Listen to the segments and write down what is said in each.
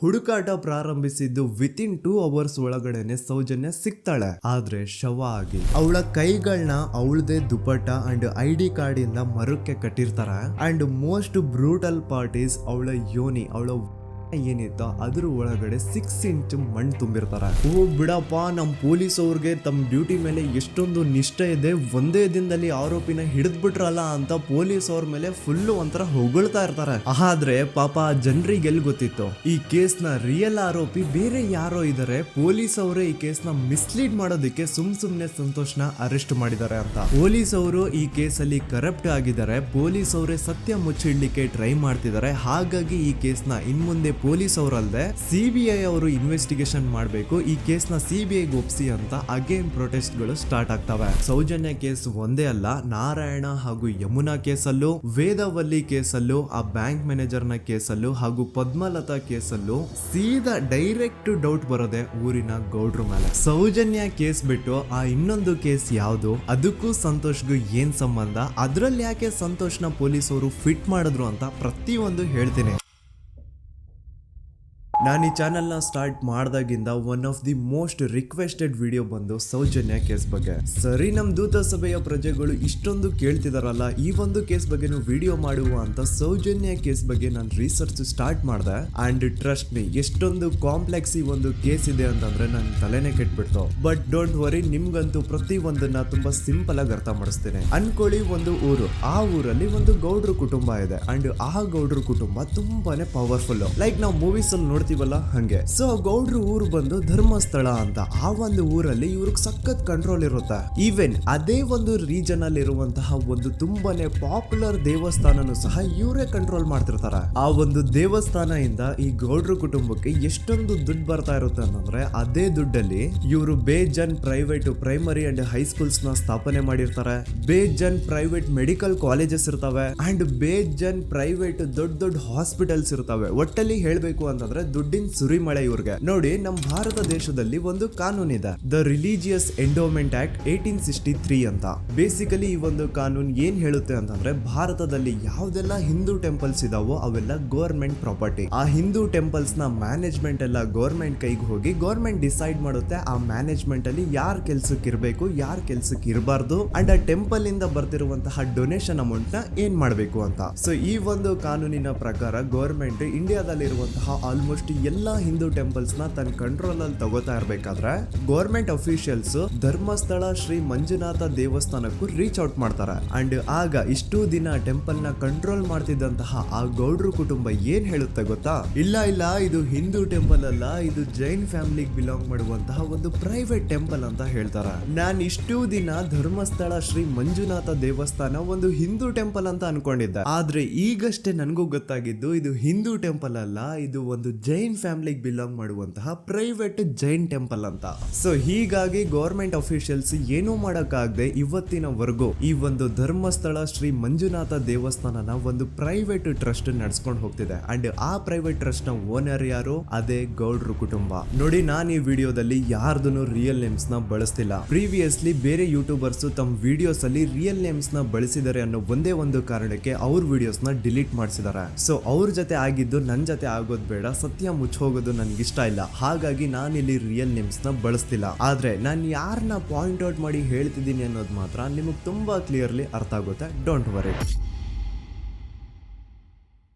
ಹುಡುಕಾಟ ಪ್ರಾರಂಭಿಸಿದ್ದು within 2 hours ಒಳಗಡೆನೆ ಸೌಜನ್ಯ ಸಿಗ್ತಾಳೆ. ಆದ್ರೆ ಶವ ಆಗಿ ಅವಳ ಕೈಗಳನ್ನ ಅವಳದೇ ದುಪಟ್ಟ ಅಂಡ್ ID ಕಾರ್ಡ್ ಇಂದ ಮರಕ್ಕೆ ಕಟ್ಟಿರ್ತಾರೆ. And most brutal part is ಅವಳ ಯೋನಿ, ಅವಳ ಏನಿತ್ತ ಅದ್ರ ಒಳಗಡೆ 6 ಇಂಚ್ ಮಣ್ಣು ತುಂಬಿರ್ತಾರೆ. ಓ ಬಿಡಪ್ಪ, ನಮ್ ಪೊಲೀಸ್ ಅವ್ರಿಗೆ ತಮ್ಮ ಡ್ಯೂಟಿ ಮೇಲೆ ಎಷ್ಟೊಂದು ನಿಷ್ಠೆ ಇದೆ, ಒಂದೇ ದಿನದಲ್ಲಿ ಆರೋಪಿನ ಹಿಡಿದ್ಬಿಟ್ರಲ್ಲ ಅಂತ ಪೊಲೀಸ್ ಅವ್ರ ಮೇಲೆ ಫುಲ್ ಒಂಥರ ಹೊಗಳ್ತಾ ಇರ್ತಾರೆ. ಆದ್ರೆ ಪಾಪ ಜನರಿಗೆ ಎಲ್ಲಿ ಗೊತ್ತಿತ್ತು ಈ ಕೇಸ್ ನ ರಿಯಲ್ ಆರೋಪಿ ಬೇರೆ ಯಾರೋ ಇದಾರೆ, ಪೊಲೀಸ್ ಅವರೇ ಈ ಕೇಸ್ ನ ಮಿಸ್ಲೀಡ್ ಮಾಡೋದಕ್ಕೆ ಸುಮ್ನೆ ಸಂತೋಷ್ನ ಅರೆಸ್ಟ್ ಮಾಡಿದ್ದಾರೆ ಅಂತ. ಪೊಲೀಸ್ ಅವರು ಈ ಕೇಸ್ ಅಲ್ಲಿ ಕರಪ್ಟ್ ಆಗಿದ್ದಾರೆ, ಪೊಲೀಸ್ ಅವರೇ ಸತ್ಯ ಮುಚ್ಚಿಡ್ಲಿಕ್ಕೆ ಟ್ರೈ ಮಾಡ್ತಿದ್ದಾರೆ. ಹಾಗಾಗಿ ಈ ಕೇಸ್ ನ ಇನ್ಮುಂದೆ ಪೊಲೀಸ್ ಅವರಲ್ಲದೆ CBI ಅವರು ಇನ್ವೆಸ್ಟಿಗೇಷನ್ ಮಾಡಬೇಕು, ಈ ಕೇಸ್ ನ CBI ಒಪ್ಸಿ ಅಂತ ಅಗೇನ್ ಪ್ರೊಟೆಸ್ಟ್ ಗಳು ಸ್ಟಾರ್ಟ್ ಆಗ್ತವೆ. ಸೌಜನ್ಯ ಕೇಸ್ ಒಂದೇ ಅಲ್ಲ, ನಾರಾಯಣ ಹಾಗೂ ಯಮುನಾ ಕೇಸಲ್ಲೂ, ವೇದವಲ್ಲಿ ಕೇಸಲ್ಲೂ, ಆ ಬ್ಯಾಂಕ್ ಮ್ಯಾನೇಜರ್ ನ ಕೇಸಲ್ಲೂ ಹಾಗೂ ಪದ್ಮಲತಾ ಕೇಸಲ್ಲೂ ಸೀದಾ ಡೈರೆಕ್ಟ್ ಡೌಟ್ ಬರೋದೆ ಊರಿನ ಗೌಡ್ರ ಮೇಲೆ. ಸೌಜನ್ಯ ಕೇಸ್ ಬಿಟ್ಟು ಆ ಇನ್ನೊಂದು ಕೇಸ್ ಯಾವುದು, ಅದಕ್ಕೂ ಸಂತೋಷ್ಗೂ ಏನ್ ಸಂಬಂಧ, ಅದ್ರಲ್ಲಿ ಯಾಕೆ ಸಂತೋಷ್ನ ಪೊಲೀಸ್ ಅವರು ಫಿಟ್ ಮಾಡಿದ್ರು ಅಂತ ಪ್ರತಿಯೊಂದು ಹೇಳ್ತೀನಿ. ನಾನು ಈ ಚಾನೆಲ್ನ ಸ್ಟಾರ್ಟ್ ಮಾಡಿದಾಗಿಂದ one of the most requested video ಬಂದು ಸೌಜನ್ಯ ಕೇಸ್ ಬಗ್ಗೆ. ಸರಿ, ನಮ್ಮ ದೂತ ಸಭೆಯ ಪ್ರಜೆಗಳು ಇಷ್ಟೊಂದು ಕೇಳ್ತಿದಾರಲ್ಲ, ಈ ಒಂದು ಕೇಸ್ ಬಗ್ಗೆ ವಿಡಿಯೋ ಮಾಡುವ ಅಂತ ಸೌಜನ್ಯ ಕೇಸ್ ಬಗ್ಗೆ ನಾನು ರಿಸರ್ಚ್ ಸ್ಟಾರ್ಟ್ ಮಾಡಿದೆ. ಅಂಡ್ ಟ್ರಸ್ಟ್ ಮೀ, ಎಷ್ಟೊಂದು ಕಾಂಪ್ಲೆಕ್ಸ್ ಈ ಒಂದು ಕೇಸ್ ಇದೆ ಅಂತಂದ್ರೆ ನನ್ನ ತಲೆನೇ ಕೆಟ್ಬಿಡ್ತು. ಬಟ್ ಡೋಂಟ್ ವರಿ, ನಿಮ್ಗಂತೂ ಪ್ರತಿ ಒಂದನ್ನ ತುಂಬಾ ಸಿಂಪಲ್ ಆಗಿ ಅರ್ಥ ಮಾಡಿಸ್ತೇನೆ. ಅನ್ಕೊಳ್ಳಿ, ಒಂದು ಊರು, ಆ ಊರಲ್ಲಿ ಒಂದು ಗೌಡ್ರ ಕುಟುಂಬ ಇದೆ. ಅಂಡ್ ಆ ಗೌಡ್ರ ಕುಟುಂಬ ತುಂಬಾನೇ ಪವರ್ಫುಲ್, ಲೈಕ್ ನಾವು ಮೂವೀಸ್ ಅಲ್ಲಿ ನೋಡ್ತೀವಲ್ಲ ಹಂಗೆ. ಸೊ ಗೌಡ್ರು ಊರು ಬಂದು ಧರ್ಮಸ್ಥಳ ಅಂತ, ಆ ಒಂದು ಊರಲ್ಲಿ ಇವ್ರಿಗೆ ಸಖತ್ ಕಂಟ್ರೋಲ್ ಇರುತ್ತೆ. ಈವನ್ ಅದೇ ಒಂದು ರೀಜನ್ ಅಲ್ಲಿ ಇರುವಂತಹ ಒಂದು ತುಂಬಾನೇ ಪಾಪ್ಯುಲರ್ ದೇವಸ್ಥಾನನು ಸಹ ಇವರೇ ಕಂಟ್ರೋಲ್ ಮಾಡ್ತಿರ್ತಾರೆ. ಆ ಒಂದು ದೇವಸ್ಥಾನ ಇಂದ ಈ ಗೌಡ್ರ ಕುಟುಂಬಕ್ಕೆ ಎಷ್ಟೊಂದು ದುಡ್ಡು ಬರ್ತಾ ಇರುತ್ತೆ ಅಂತಂದ್ರೆ, ಅದೇ ದುಡ್ಡಲ್ಲಿ ಇವರು ಬೇಜನ್ ಪ್ರೈವೇಟ್ ಪ್ರೈಮರಿ ಅಂಡ್ ಹೈಸ್ಕೂಲ್ಸ್ ನ ಸ್ಥಾಪನೆ ಮಾಡಿರ್ತಾರೆ, ಬೇಜನ್ ಪ್ರೈವೇಟ್ ಮೆಡಿಕಲ್ ಕಾಲೇಜಸ್ ಇರ್ತವೆ, ಅಂಡ್ ಬೇಜನ್ ಪ್ರೈವೇಟ್ ದೊಡ್ಡ ದೊಡ್ಡ ಹಾಸ್ಪಿಟಲ್ಸ್ ಇರ್ತವೆ. ಒಟ್ಟಲ್ಲಿ ಹೇಳ್ಬೇಕು ಅಂತಂದ್ರೆ ದುಡ್ಡಿನ ಸುರಿಮಳೆ ಇವ್ರಿಗೆ. ನೋಡಿ, ನಮ್ಮ ಭಾರತ ದೇಶದಲ್ಲಿ ಒಂದು ಕಾನೂನು ಇದೆ, ದ ರಿಲಿಜಿಯಸ್ ಎಂಡೋಮೆಂಟ್ ಆಕ್ಟ್ 1863 ಅಂತ. ಬೇಸಿಕಲಿ ಈ ಒಂದು ಕಾನೂನು ಏನ್ ಹೇಳುತ್ತೆ ಅಂತಂದ್ರೆ, ಭಾರತದಲ್ಲಿ ಯಾವ್ದೆಲ್ಲ ಹಿಂದೂ ಟೆಂಪಲ್ಸ್ ಇದಾವೋ ಅವೆಲ್ಲ ಗವರ್ಮೆಂಟ್ ಪ್ರಾಪರ್ಟಿ. ಆ ಹಿಂದೂ ಟೆಂಪಲ್ಸ್ ನ ಮ್ಯಾನೇಜ್ಮೆಂಟ್ ಎಲ್ಲ ಗವರ್ಮೆಂಟ್ ಕೈಗೆ ಹೋಗಿ ಗವರ್ಮೆಂಟ್ ಡಿಸೈಡ್ ಮಾಡುತ್ತೆ ಆ ಮ್ಯಾನೇಜ್ಮೆಂಟ್ ಅಲ್ಲಿ ಯಾರ್ ಕೆಲ್ಸಕ್ಕೆ ಇರಬೇಕು, ಯಾರ್ ಕೆಲ್ಸಕ್ಕೆ ಇರಬಾರ್ದು, ಅಂಡ್ ಆ ಟೆಂಪಲ್ ಇಂದ ಬರ್ತಿರುವಂತಹ ಡೊನೇಷನ್ ಅಮೌಂಟ್ ನ ಏನ್ ಮಾಡ್ಬೇಕು ಅಂತ. ಸೊ ಈ ಒಂದು ಕಾನೂನಿನ ಪ್ರಕಾರ ಗವರ್ಮೆಂಟ್ ಇಂಡಿಯಾದಲ್ಲಿ ಇರುವಂತಹ ಆಲ್ಮೋಸ್ಟ್ ಎಲ್ಲಾ ಹಿಂದೂ ಟೆಂಪಲ್ಸ್ ನ ತನ್ನ ಕಂಟ್ರೋಲ್ ಅಲ್ಲಿ ತಗೋತಾ ಇರ್ಬೇಕಾದ್ರೆ ಗವರ್ಮೆಂಟ್ ಅಫಿಷಿಯಲ್ಸ್ ಧರ್ಮಸ್ಥಳ ಶ್ರೀ ಮಂಜುನಾಥ ದೇವಸ್ಥಾನಕ್ಕೂ ರೀಚ್ ಔಟ್ ಮಾಡ್ತಾರೆ. ಅಂಡ್ ಆಗ ಇಷ್ಟು ದಿನ ಟೆಂಪಲ್ ನ ಕಂಟ್ರೋಲ್ ಮಾಡ್ತಿದ್ದಂತಹ ಆ ಗೌಡ್ರ ಕುಟುಂಬ ಏನ್ ಹೇಳುತ್ತೆ ಗೊತ್ತಾ, ಇಲ್ಲ ಇದು ಹಿಂದೂ ಟೆಂಪಲ್ ಅಲ್ಲ, ಇದು ಜೈನ್ ಫ್ಯಾಮಿಲಿಗೆ ಬಿಲಾಂಗ್ ಮಾಡುವಂತಹ ಒಂದು ಪ್ರೈವೇಟ್ ಟೆಂಪಲ್ ಅಂತ ಹೇಳ್ತಾರೆ. ನಾನು ಇಷ್ಟು ದಿನ ಧರ್ಮಸ್ಥಳ ಶ್ರೀ ಮಂಜುನಾಥ ದೇವಸ್ಥಾನ ಒಂದು ಹಿಂದೂ ಟೆಂಪಲ್ ಅಂತ ಅನ್ಕೊಂಡಿದ್ದೆ, ಆದ್ರೆ ಈಗಷ್ಟೇ ನನಗೂ ಗೊತ್ತಾಗಿದ್ದು ಇದು ಹಿಂದೂ ಟೆಂಪಲ್ ಅಲ್ಲ, ಇದು ಒಂದು ಜೈನ್ ಫ್ಯಾಮಿಲಿಗೆ ಬಿಲಾಂಗ್ ಮಾಡುವಂತಹ ಪ್ರೈವೇಟ್ ಜೈನ್ ಟೆಂಪಲ್ ಅಂತ. ಸೊ ಹೀಗಾಗಿ ಗವರ್ಮೆಂಟ್ ಅಫಿಷಿಯಲ್ಸ್ ಏನೂ ಮಾಡಕ್ಕಾಗದೆ ಇವತ್ತಿನವರೆಗೂ ಈ ಒಂದು ಧರ್ಮಸ್ಥಳ ಶ್ರೀ ಮಂಜುನಾಥ ದೇವಸ್ಥಾನನ ಒಂದು ಪ್ರೈವೇಟ್ ಟ್ರಸ್ಟ್ ನಡ್ಸ್ಕೊಂಡು ಹೋಗ್ತಿದೆ. ಅಂಡ್ ಆ ಪ್ರೈವೇಟ್ ಟ್ರಸ್ಟ್ ನ ಓನರ್ ಯಾರು, ಅದೇ ಗೌಡ್ರ ಕುಟುಂಬ. ನೋಡಿ, ನಾನು ಈ ವಿಡಿಯೋದಲ್ಲಿ ಯಾರ್ದು ರಿಯಲ್ ನೇಮ್ಸ್ ನ ಬಳಸ್ತಿಲ್ಲ. ಪ್ರೀವಿಯಸ್ಲಿ ಬೇರೆ ಯೂಟ್ಯೂಬರ್ಸ್ ತಮ್ಮ ವಿಡಿಯೋಸ್ ಅಲ್ಲಿ ರಿಯಲ್ ನೇಮ್ಸ್ ನ ಬಳಸಿದ್ದಾರೆ ಅನ್ನೋ ಒಂದೇ ಒಂದು ಕಾರಣಕ್ಕೆ ಅವ್ರ ವಿಡಿಯೋಸ್ ನ ಡಿಲೀಟ್ ಮಾಡಿಸಿದ್ದಾರೆ. ಸೊ ಅವ್ರ ಜೊತೆ ಆಗಿದ್ದು ನನ್ನ ಜೊತೆ ಆಗೋದು ಬೇಡ, ಸತ್ಯ ಮುಚ್ಚೋಗೋದು ನನ್ಗೆ ಇಷ್ಟ ಇಲ್ಲ. ಹಾಗಾಗಿ ನಾನಿಲ್ಲಿ ರಿಯಲ್ ನೇಮ್ಸ್ ನ ಬಳಸ್ತಿಲ್ಲ. ಆದ್ರೆ ನಾನು ಯಾರನ್ನ ಪಾಯಿಂಟ್ ಔಟ್ ಮಾಡಿ ಹೇಳ್ತಿದ್ದೀನಿ ಅನ್ನೋದು ಮಾತ್ರ ನಿಮಗೆ ತುಂಬಾ ಕ್ಲಿಯರ್ಲಿ ಅರ್ಥ ಆಗುತ್ತೆ. Don't worry.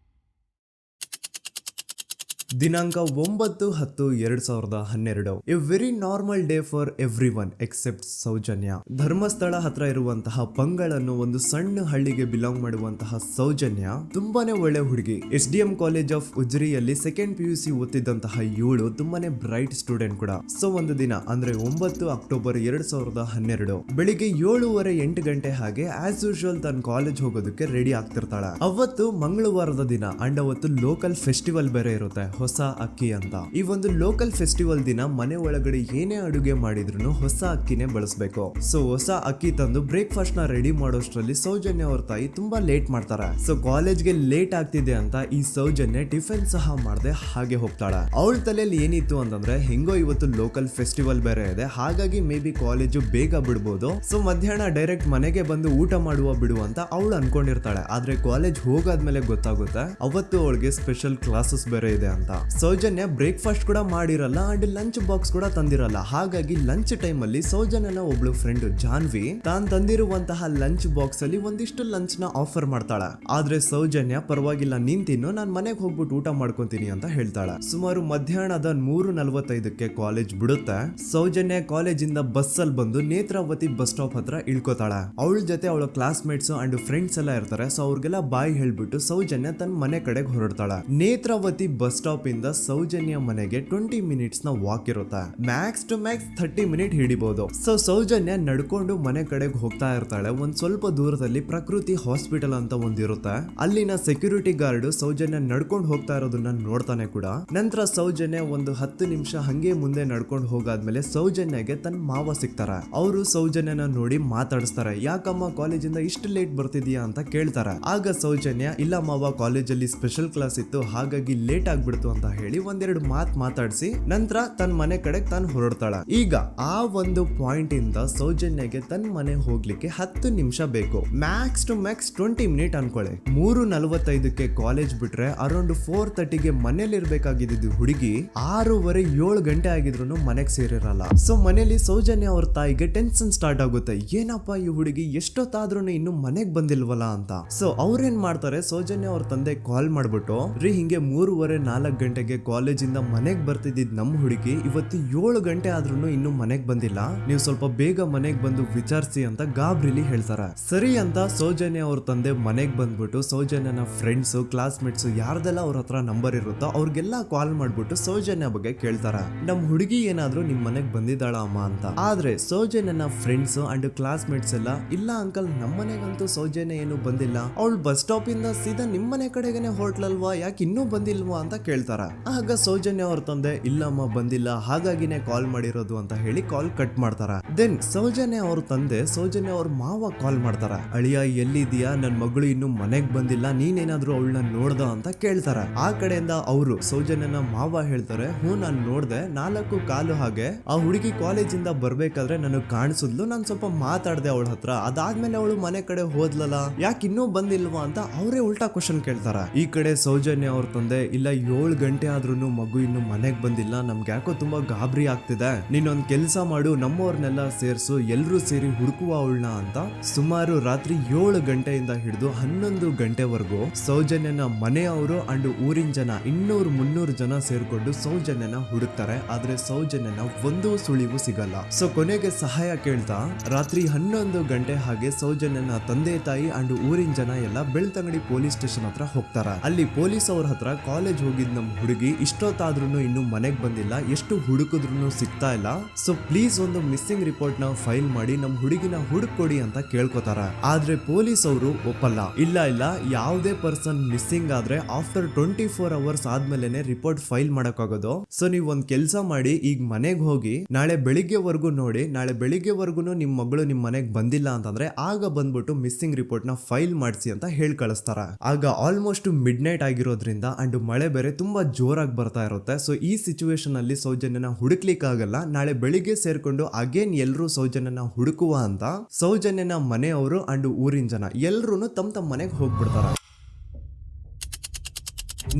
ದಿನಾಂಕ 9/10/2012. A very normal day for everyone except Soujanya. Dharmasthala ಹತ್ರ ಇರುವಂತಹ ಪಂಗಳ್ ಅನ್ನೋ ಒಂದು ಸಣ್ಣ ಹಳ್ಳಿಗೆ ಬಿಲಾಂಗ್ ಮಾಡುವಂತಹ ಸೌಜನ್ಯ ತುಂಬಾನೇ ಒಳ್ಳೆ ಹುಡುಗಿ. SDM ಕಾಲೇಜ್ ಆಫ್ ಉಜ್ರಿಯಲ್ಲಿ 2nd PUC ಓದ್ತಿದ್ದಂತಹ ಇವಳು ತುಂಬಾನೇ ಬ್ರೈಟ್ ಸ್ಟೂಡೆಂಟ್ ಕೂಡ. ಸೊ ಒಂದು ದಿನ ಅಂದ್ರೆ 9 ಅಕ್ಟೋಬರ್ 2012 ಬೆಳಿಗ್ಗೆ 7:30-8 ಗಂಟೆ ಹಾಗೆ ಆಸ್ ಯೂಶುವಲ್ ತನ್ನ ಕಾಲೇಜ್ ಹೋಗೋದಕ್ಕೆ ರೆಡಿ ಆಗ್ತಿರ್ತಾಳೆ. ಅವತ್ತು ಮಂಗಳವಾರದ ದಿನ ಅಂಡ್ ಅವತ್ತು ಲೋಕಲ್ ಫೆಸ್ಟಿವಲ್ ಬೇರೆ ಇರುತ್ತೆ, ಹೊಸ ಅಕ್ಕಿ ಅಂತ. ಈ ಒಂದು ಲೋಕಲ್ ಫೆಸ್ಟಿವಲ್ ದಿನ ಮನೆ ಒಳಗಡೆ ಏನೇ ಅಡುಗೆ ಮಾಡಿದ್ರು ಹೊಸ ಅಕ್ಕಿನೇ ಬಳಸಬೇಕು. ಸೊ ಹೊಸ ಅಕ್ಕಿ ತಂದು ಬ್ರೇಕ್ಫಾಸ್ಟ್ ನ ರೆಡಿ ಮಾಡೋಷ್ಟ್ರಲ್ಲಿ ಸೌಜನ್ಯ ಅವ್ರ ತಾಯಿ ತುಂಬಾ ಲೇಟ್ ಮಾಡ್ತಾರೆ. ಸೊ ಕಾಲೇಜ್ಗೆ ಲೇಟ್ ಆಗ್ತಿದೆ ಅಂತ ಈ ಸೌಜನ್ಯ ಟಿಫಿನ್ ಸಹ ಮಾಡದೆ ಹಾಗೆ ಹೋಗ್ತಾಳೆ. ಅವಳ ತಲೆಯಲ್ಲಿ ಏನಿತ್ತು ಅಂತಂದ್ರೆ, ಹೆಂಗೋ ಇವತ್ತು ಲೋಕಲ್ ಫೆಸ್ಟಿವಲ್ ಬೇರೆ ಇದೆ, ಹಾಗಾಗಿ ಮೇ ಬಿ ಕಾಲೇಜು ಬೇಗ ಬಿಡ್ಬೋದು, ಸೊ ಮಧ್ಯಾಹ್ನ ಡೈರೆಕ್ಟ್ ಮನೆಗೆ ಬಂದು ಊಟ ಬಿಡುವ ಅಂತ ಅವಳು ಅನ್ಕೊಂಡಿರ್ತಾಳೆ. ಆದ್ರೆ ಕಾಲೇಜ್ ಹೋಗಾದ್ಮೇಲೆ ಗೊತ್ತಾಗುತ್ತೆ ಅವತ್ತು ಅವಳಿಗೆ ಸ್ಪೆಷಲ್ ಕ್ಲಾಸಸ್ ಬೇರೆ ಇದೆ ಅಂತ. ಸೌಜನ್ಯ ಬ್ರೇಕ್ಫಾಸ್ಟ್ ಕೂಡ ಮಾಡಿರಲ್ಲ ಅಂಡ್ ಲಂಚ್ ಬಾಕ್ಸ್ ಕೂಡ ತಂದಿರಲ್ಲ. ಹಾಗಾಗಿ ಲಂಚ್ ಟೈಮ್ ಅಲ್ಲಿ ಸೌಜನ್ಯನ ಒಬ್ಳು ಫ್ರೆಂಡ್ ಜಾನ್ವಿ ತಾನ್ ತಂದಿರುವಂತಹ ಲಂಚ್ ಬಾಕ್ಸ್ ಅಲ್ಲಿ ಒಂದಿಷ್ಟು ಲಂಚ್ ನ ಆಫರ್ ಮಾಡ್ತಾಳ. ಆದ್ರೆ ಸೌಜನ್ಯ ಪರವಾಗಿಲ್ಲ ನೀನ್ ತಿನ್ನು, ನಾನ್ ಮನೆಗೆ ಹೋಗ್ಬಿಟ್ಟು ಊಟ ಮಾಡ್ಕೊಂತೀನಿ ಅಂತ ಹೇಳ್ತಾಳ. ಸುಮಾರು ಮಧ್ಯಾಹ್ನದ 3:45ಕ್ಕೆ ಕಾಲೇಜ್ ಬಿಡುತ್ತೆ. ಸೌಜನ್ಯ ಕಾಲೇಜ್ ಇಂದ ಬಸ್ ಅಲ್ಲಿ ಬಂದು ನೇತ್ರಾವತಿ ಬಸ್ ಸ್ಟಾಪ್ ಹತ್ರ ಇಳ್ಕೋತಾಳ. ಅವಳ ಜೊತೆ ಅವಳ ಕ್ಲಾಸ್ ಮೇಟ್ಸ್ ಅಂಡ್ ಫ್ರೆಂಡ್ಸ್ ಎಲ್ಲ ಇರ್ತಾರೆ. ಸೊ ಅವ್ರಿಗೆಲ್ಲ ಬಾಯ್ ಹೇಳ್ಬಿಟ್ಟು ಸೌಜನ್ಯ ತನ್ನ ಮನೆ ಕಡೆಗೆ ಹೊರಡ್ತಾಳ. ನೇತ್ರಾವತಿ ಬಸ್ ಸ್ಟಾಪ್ ಇಂದ ಸೌಜನ್ಯ ಮನೆಗೆ 20 ಮಿನಿಟ್ಸ್ ನ ವಾಕ್ ಇರುತ್ತೆ. ಮ್ಯಾಕ್ಸ್ ಟು ಮ್ಯಾಕ್ಸ್ 30 ಮಿನಿಟ್ ಹಿಡಿಬಹುದು. ಸೊ ಸೌಜನ್ಯ ನಡ್ಕೊಂಡು ಮನೆ ಕಡೆಗೆ ಹೋಗ್ತಾ ಇರ್ತಾಳೆ. ಒಂದ್ ಸ್ವಲ್ಪ ದೂರದಲ್ಲಿ ಪ್ರಕೃತಿ ಹಾಸ್ಪಿಟಲ್ ಅಂತ ಒಂದಿರುತ್ತೆ. ಅಲ್ಲಿನ ಸೆಕ್ಯೂರಿಟಿ ಗಾರ್ಡ್ ಸೌಜನ್ಯ ನಡ್ಕೊಂಡು ಹೋಗ್ತಾ ಇರೋದನ್ನ ನೋಡ್ತಾನೆ ಕೂಡ. ನಂತರ ಸೌಜನ್ಯ ಒಂದು 10 ನಿಮಿಷ ಹಂಗೆ ಮುಂದೆ ನಡ್ಕೊಂಡು ಹೋಗಾದ್ಮೇಲೆ ಸೌಜನ್ಯಗೆ ತನ್ನ ಮಾವ ಸಿಗ್ತಾರ. ಅವರು ಸೌಜನ್ಯನ ನೋಡಿ ಮಾತಾಡಿಸ್ತಾರೆ. ಯಾಕಮ್ಮ ಕಾಲೇಜಿಂದ ಇಷ್ಟು ಲೇಟ್ ಬರ್ತಿದ್ಯಾ ಅಂತ ಕೇಳ್ತಾರೆ. ಆಗ ಸೌಜನ್ಯ ಇಲ್ಲ ಮಾವ, ಕಾಲೇಜಲ್ಲಿ ಸ್ಪೆಷಲ್ ಕ್ಲಾಸ್ ಇತ್ತು ಹಾಗಾಗಿ ಲೇಟ್ ಆಗ್ಬಿಡ್ತು ಅಂತ ಹೇಳಿ ಒಂದೆರಡು ಮಾತಾಡಿಸಿ ನಂತರ ತನ್ನ ಮನೆ ಕಡೆ ತಾನು ಹೊರಡ್ತಾಳ. ಈಗ ಆ ಒಂದು ಪಾಯಿಂಟ್ ಇಂದ ಸೌಜನ್ಯಗೆ ತನ್ನ ಮನೆ ಹೋಗ್ಲಿಕ್ಕೆ 10 ನಿಮಿಷ ಬೇಕು. ಮ್ಯಾಕ್ಸ್ ಟು ಮ್ಯಾಕ್ಸ್ 20 ಮಿನಿಟ್ ಅನ್ಕೊಳ್ಳಿ. 3:45ಕ್ಕೆ ಕಾಲೇಜ್ ಬಿಟ್ರೆ ಅರೌಂಡ್ 4:30ಗೆ ಮನೇಲಿ ಇರ್ಬೇಕಾಗಿದ್ದು ಹುಡುಗಿ 6:30-7 ಗಂಟೆ ಆಗಿದ್ರು ಮನೆಗೆ ಸೇರಿರಲ್ಲ. ಸೊ ಮನೇಲಿ ಸೌಜನ್ಯ ಅವ್ರ ತಾಯಿಗೆ ಟೆನ್ಷನ್ ಸ್ಟಾರ್ಟ್ ಆಗುತ್ತೆ. ಏನಪ್ಪ ಈ ಹುಡುಗಿ ಎಷ್ಟೊತ್ತಾದ್ರೂ ಇನ್ನು ಮನೆಗ್ ಬಂದಿಲ್ವಲ್ಲ ಅಂತ. ಸೊ ಅವ್ರೇನ್ ಮಾಡ್ತಾರೆ, ಸೌಜನ್ಯ ಅವ್ರ ತಂದೆ ಕಾಲ್ ಮಾಡ್ಬಿಟ್ಟು ಹಿಂಗೆ 3:30-4 ಗಂಟೆಗೆ ಕಾಲೇಜಿಂದ ಮನೆಗ್ ಬರ್ತಿದ್ದಿದ್ ನಮ್ ಹುಡುಗಿ ಇವತ್ತು 7 ಗಂಟೆ ಆದ್ರೂ ಇನ್ನು ಮನೆಗ್ ಬಂದಿಲ್ಲ, ನೀವು ಸ್ವಲ್ಪ ಬೇಗ ಮನೆಗ್ ಬಂದು ವಿಚಾರಿಸಿ ಅಂತ ಗಾಬ್ರಿಲಿ ಹೇಳ್ತಾರೆ. ಸರಿ ಅಂತ ಸೌಜನ್ಯ ಅವ್ರ ತಂದೆ ಮನೆಗ್ ಬಂದ್ಬಿಟ್ಟು ಸೌಜನ್ಯನ ಫ್ರೆಂಡ್ಸ್ ಕ್ಲಾಸ್ ಮೇಟ್ಸ್ ಯಾರ್ದೆಲ್ಲ ಅವ್ರ ಹತ್ರ ನಂಬರ್ ಇರುತ್ತೋ ಅವ್ರಿಗೆಲ್ಲ ಕಾಲ್ ಮಾಡ್ಬಿಟ್ಟು ಸೌಜನ್ಯ ಬಗ್ಗೆ ಕೇಳ್ತಾರ. ನಮ್ ಹುಡುಗಿ ಏನಾದ್ರೂ ನಿಮ್ ಮನೆಗ್ ಬಂದಿದ್ದಾಳ ಅಮ್ಮ ಅಂತ. ಆದ್ರೆ ಸೌಜನ್ಯನ ಫ್ರೆಂಡ್ಸ್ ಅಂಡ್ ಕ್ಲಾಸ್ ಮೇಟ್ಸ್ ಎಲ್ಲ ಇಲ್ಲ ಅಂಕಲ್ ನಮ್ಮನೆಗಂತೂ ಸೌಜನ್ಯ ಏನು ಬಂದಿಲ್ಲ, ಅವಳು ಬಸ್ ಸ್ಟಾಪ್ ಇಂದ ಸೀದಾ ನಿಮ್ಮನೆ ಕಡೆಗೇನೆ ಹೊರಟ್ಲಲ್ವಾ, ಯಾಕೆ ಇನ್ನೂ ಬಂದಿಲ್ವಾ ಅಂತ ಕೇಳ್ತಾರ. ಆಗ ಸೌಜನ್ಯ ಅವ್ರ ತಂದೆ ಇಲ್ಲಮ್ಮ ಬಂದಿಲ್ಲ ಹಾಗಾಗಿನೇ ಕಾಲ್ ಮಾಡಿರೋದು ಅಂತ ಹೇಳಿ ಕಾಲ್ ಕಟ್ ಮಾಡ್ತಾರ. ದೆನ್ ಸೌಜನ್ಯ ಅವ್ರ ತಂದೆ ಸೌಜನ್ಯ ಅವ್ರ ಮಾವ ಕಾಲ್ ಮಾಡ್ತಾರ. ಅಳಿಯ ಎಲ್ಲಿದ್ಯಾ, ನನ್ ಮಗಳು ಇನ್ನು ಮನೆಗ್ ಬಂದಿಲ್ಲ, ನೀನೇನಾದ್ರೂ ಅವಳನ್ನ ನೋಡ್ದ ಅಂತ ಕೇಳ್ತಾರ. ಆ ಕಡೆಯಿಂದ ಅವರು ಸೌಜನ್ಯನ ಮಾವ ಹೇಳ್ತಾರೆ, ನಾನ್ ನೋಡ್ದೆ 4:15 ಹಾಗೆ ಆ ಹುಡುಗಿ ಕಾಲೇಜಿಂದ ಬರ್ಬೇಕಾದ್ರೆ ನನಗ್ ಕಾಣಿಸಿದ್ಲು, ನಾನ್ ಸ್ವಲ್ಪ ಮಾತಾಡ್ದೆ ಅವಳ ಹತ್ರ, ಅದಾದ್ಮೇಲೆ ಅವಳು ಮನೆ ಕಡೆ ಹೋದ್ಲಲ್ಲ, ಯಾಕೆ ಇನ್ನೂ ಬಂದಿಲ್ವಾ ಅಂತ ಅವರೇ ಉಲ್ಟಾ ಕ್ವಶನ್ ಕೇಳ್ತಾರ. ಈ ಕಡೆ ಸೌಜನ್ಯ ಅವ್ರ ತಂದೆ ಇಲ್ಲ 7 ಗಂಟೆ ಆದ್ರೂ ಮಗು ಇನ್ನು ಮನೆಗ್ ಬಂದಿಲ್ಲ, ನಮ್ಗೆ ಯಾಕೋ ತುಂಬಾ ಗಾಬರಿ ಆಗ್ತಿದೆ, ನೀನೊಂದ್ ಕೆಲ್ಸ ಮಾಡು ನಮ್ಮವ್ರನ್ನೆಲ್ಲ ಸೇರ್ಸು ಎಲ್ರೂ ಸೇರಿ ಹುಡುಕುವ ಅವಳನ್ನ ಅಂತ ಸುಮಾರು ರಾತ್ರಿ 7 ಗಂಟೆಯಿಂದ ಹಿಡಿದು 11 ಗಂಟೆವರೆಗೂ ಸೌಜನ್ಯನ ಮನೆಯವರು ಅಂಡ್ ಊರಿನ ಜನ 200-300 ಜನ ಸೇರ್ಕೊಂಡು ಸೌಜನ್ಯನ ಹುಡುಕ್ತಾರೆ. ಆದ್ರೆ ಸೌಜನ್ಯನ ಒಂದು ಸುಳಿವು ಸಿಗಲ್ಲ. ಸೊ ಕೊನೆಗೆ ಸಹಾಯ ಕೇಳ್ತಾ ರಾತ್ರಿ 11 ಗಂಟೆ ಹಾಗೆ ಸೌಜನ್ಯನ ತಂದೆ ತಾಯಿ ಅಂಡ್ ಊರಿನ ಜನ ಎಲ್ಲ ಬೆಳ್ತಂಗಡಿ ಪೊಲೀಸ್ ಸ್ಟೇಷನ್ ಹತ್ರ ಹೋಗ್ತಾರ. ಅಲ್ಲಿ ಪೊಲೀಸ್ ಅವ್ರ ಹತ್ರ ಕಾಲೇಜ್ ಹೋಗಿದ್ ನಮ್ ಹುಡುಗಿ ಇಷ್ಟೊತ್ತಾದ್ರೂ ಇನ್ನು ಮನೆಗ್ ಬಂದಿಲ್ಲ, ಎಷ್ಟು ಹುಡುಕಿದ್ರು ಸಿಗ್ತಾ ಇಲ್ಲ, ಸೊ ಪ್ಲೀಸ್ ಒಂದು ಮಿಸ್ಸಿಂಗ್ ರಿಪೋರ್ಟ್ ನ ಫೈಲ್ ಮಾಡಿ ನಮ್ ಹುಡುಗಿನ ಹುಡುಕೊಡಿ ಅಂತ ಕೇಳ್ಕೊತಾರ. ಆದ್ರೆ ಪೊಲೀಸ್ ಅವರು ಒಪ್ಪಲ್ಲ. ಇಲ್ಲ ಯಾವುದೇ ಪರ್ಸನ್ ಮಿಸ್ಸಿಂಗ್ ಆದ್ರೆ ಆಫ್ಟರ್ 24 ಅವರ್ಸ್ ಆದ್ಮೇಲೆನೆ ರಿಪೋರ್ಟ್ ಫೈಲ್ ಮಾಡಕ್ಕಾಗೋದು. ಸೊ ನೀವ್ ಒಂದ್ ಕೆಲ್ಸ ಮಾಡಿ, ಈಗ ಮನೆಗ್ ಹೋಗಿ ನಾಳೆ ಬೆಳಿಗ್ಗೆವರೆಗೂ ನೋಡಿ, ನಾಳೆ ಬೆಳಿಗ್ಗೆವರೆಗೂ ನಿಮ್ ಮಗಳು ನಿಮ್ ಮನೆಗ್ ಬಂದಿಲ್ಲ ಅಂತಂದ್ರೆ ಆಗ ಬಂದ್ಬಿಟ್ಟು ಮಿಸ್ಸಿಂಗ್ ರಿಪೋರ್ಟ್ ನ ಫೈಲ್ ಮಾಡಿಸಿ ಅಂತ ಹೇಳಿ ಕಳಿಸ್ತಾರ. ಆಗ ಆಲ್ಮೋಸ್ಟ್ ಮಿಡ್ ನೈಟ್ ಆಗಿರೋದ್ರಿಂದ ಅಂಡ್ ಮಳೆ ಬೇರೆ ತುಂಬಾ ಜೋರಾಗಿ ಬರ್ತಾ ಇರುತ್ತೆ. ಸೊ ಈ ಸಿಚುವೇಶನ್ ಅಲ್ಲಿ ಸೌಜನ್ಯನ ಹುಡುಕ್ಲಿಕ್ಕೆ ಆಗಲ್ಲ. ನಾಳೆ ಬೆಳಿಗ್ಗೆ ಸೇರ್ಕೊಂಡು ಅಗೇನ್ ಎಲ್ರು ಸೌಜನ್ಯನ ಹುಡುಕುವ ಅಂತ ಸೌಜನ್ಯನ ಮನೆಯವರು ಅಂಡ್ ಊರಿನ ಜನ ಎಲ್ರು ತಮ್ಮ ಮನೆಗೆ ಹೋಗ್ಬಿಡ್ತಾರ.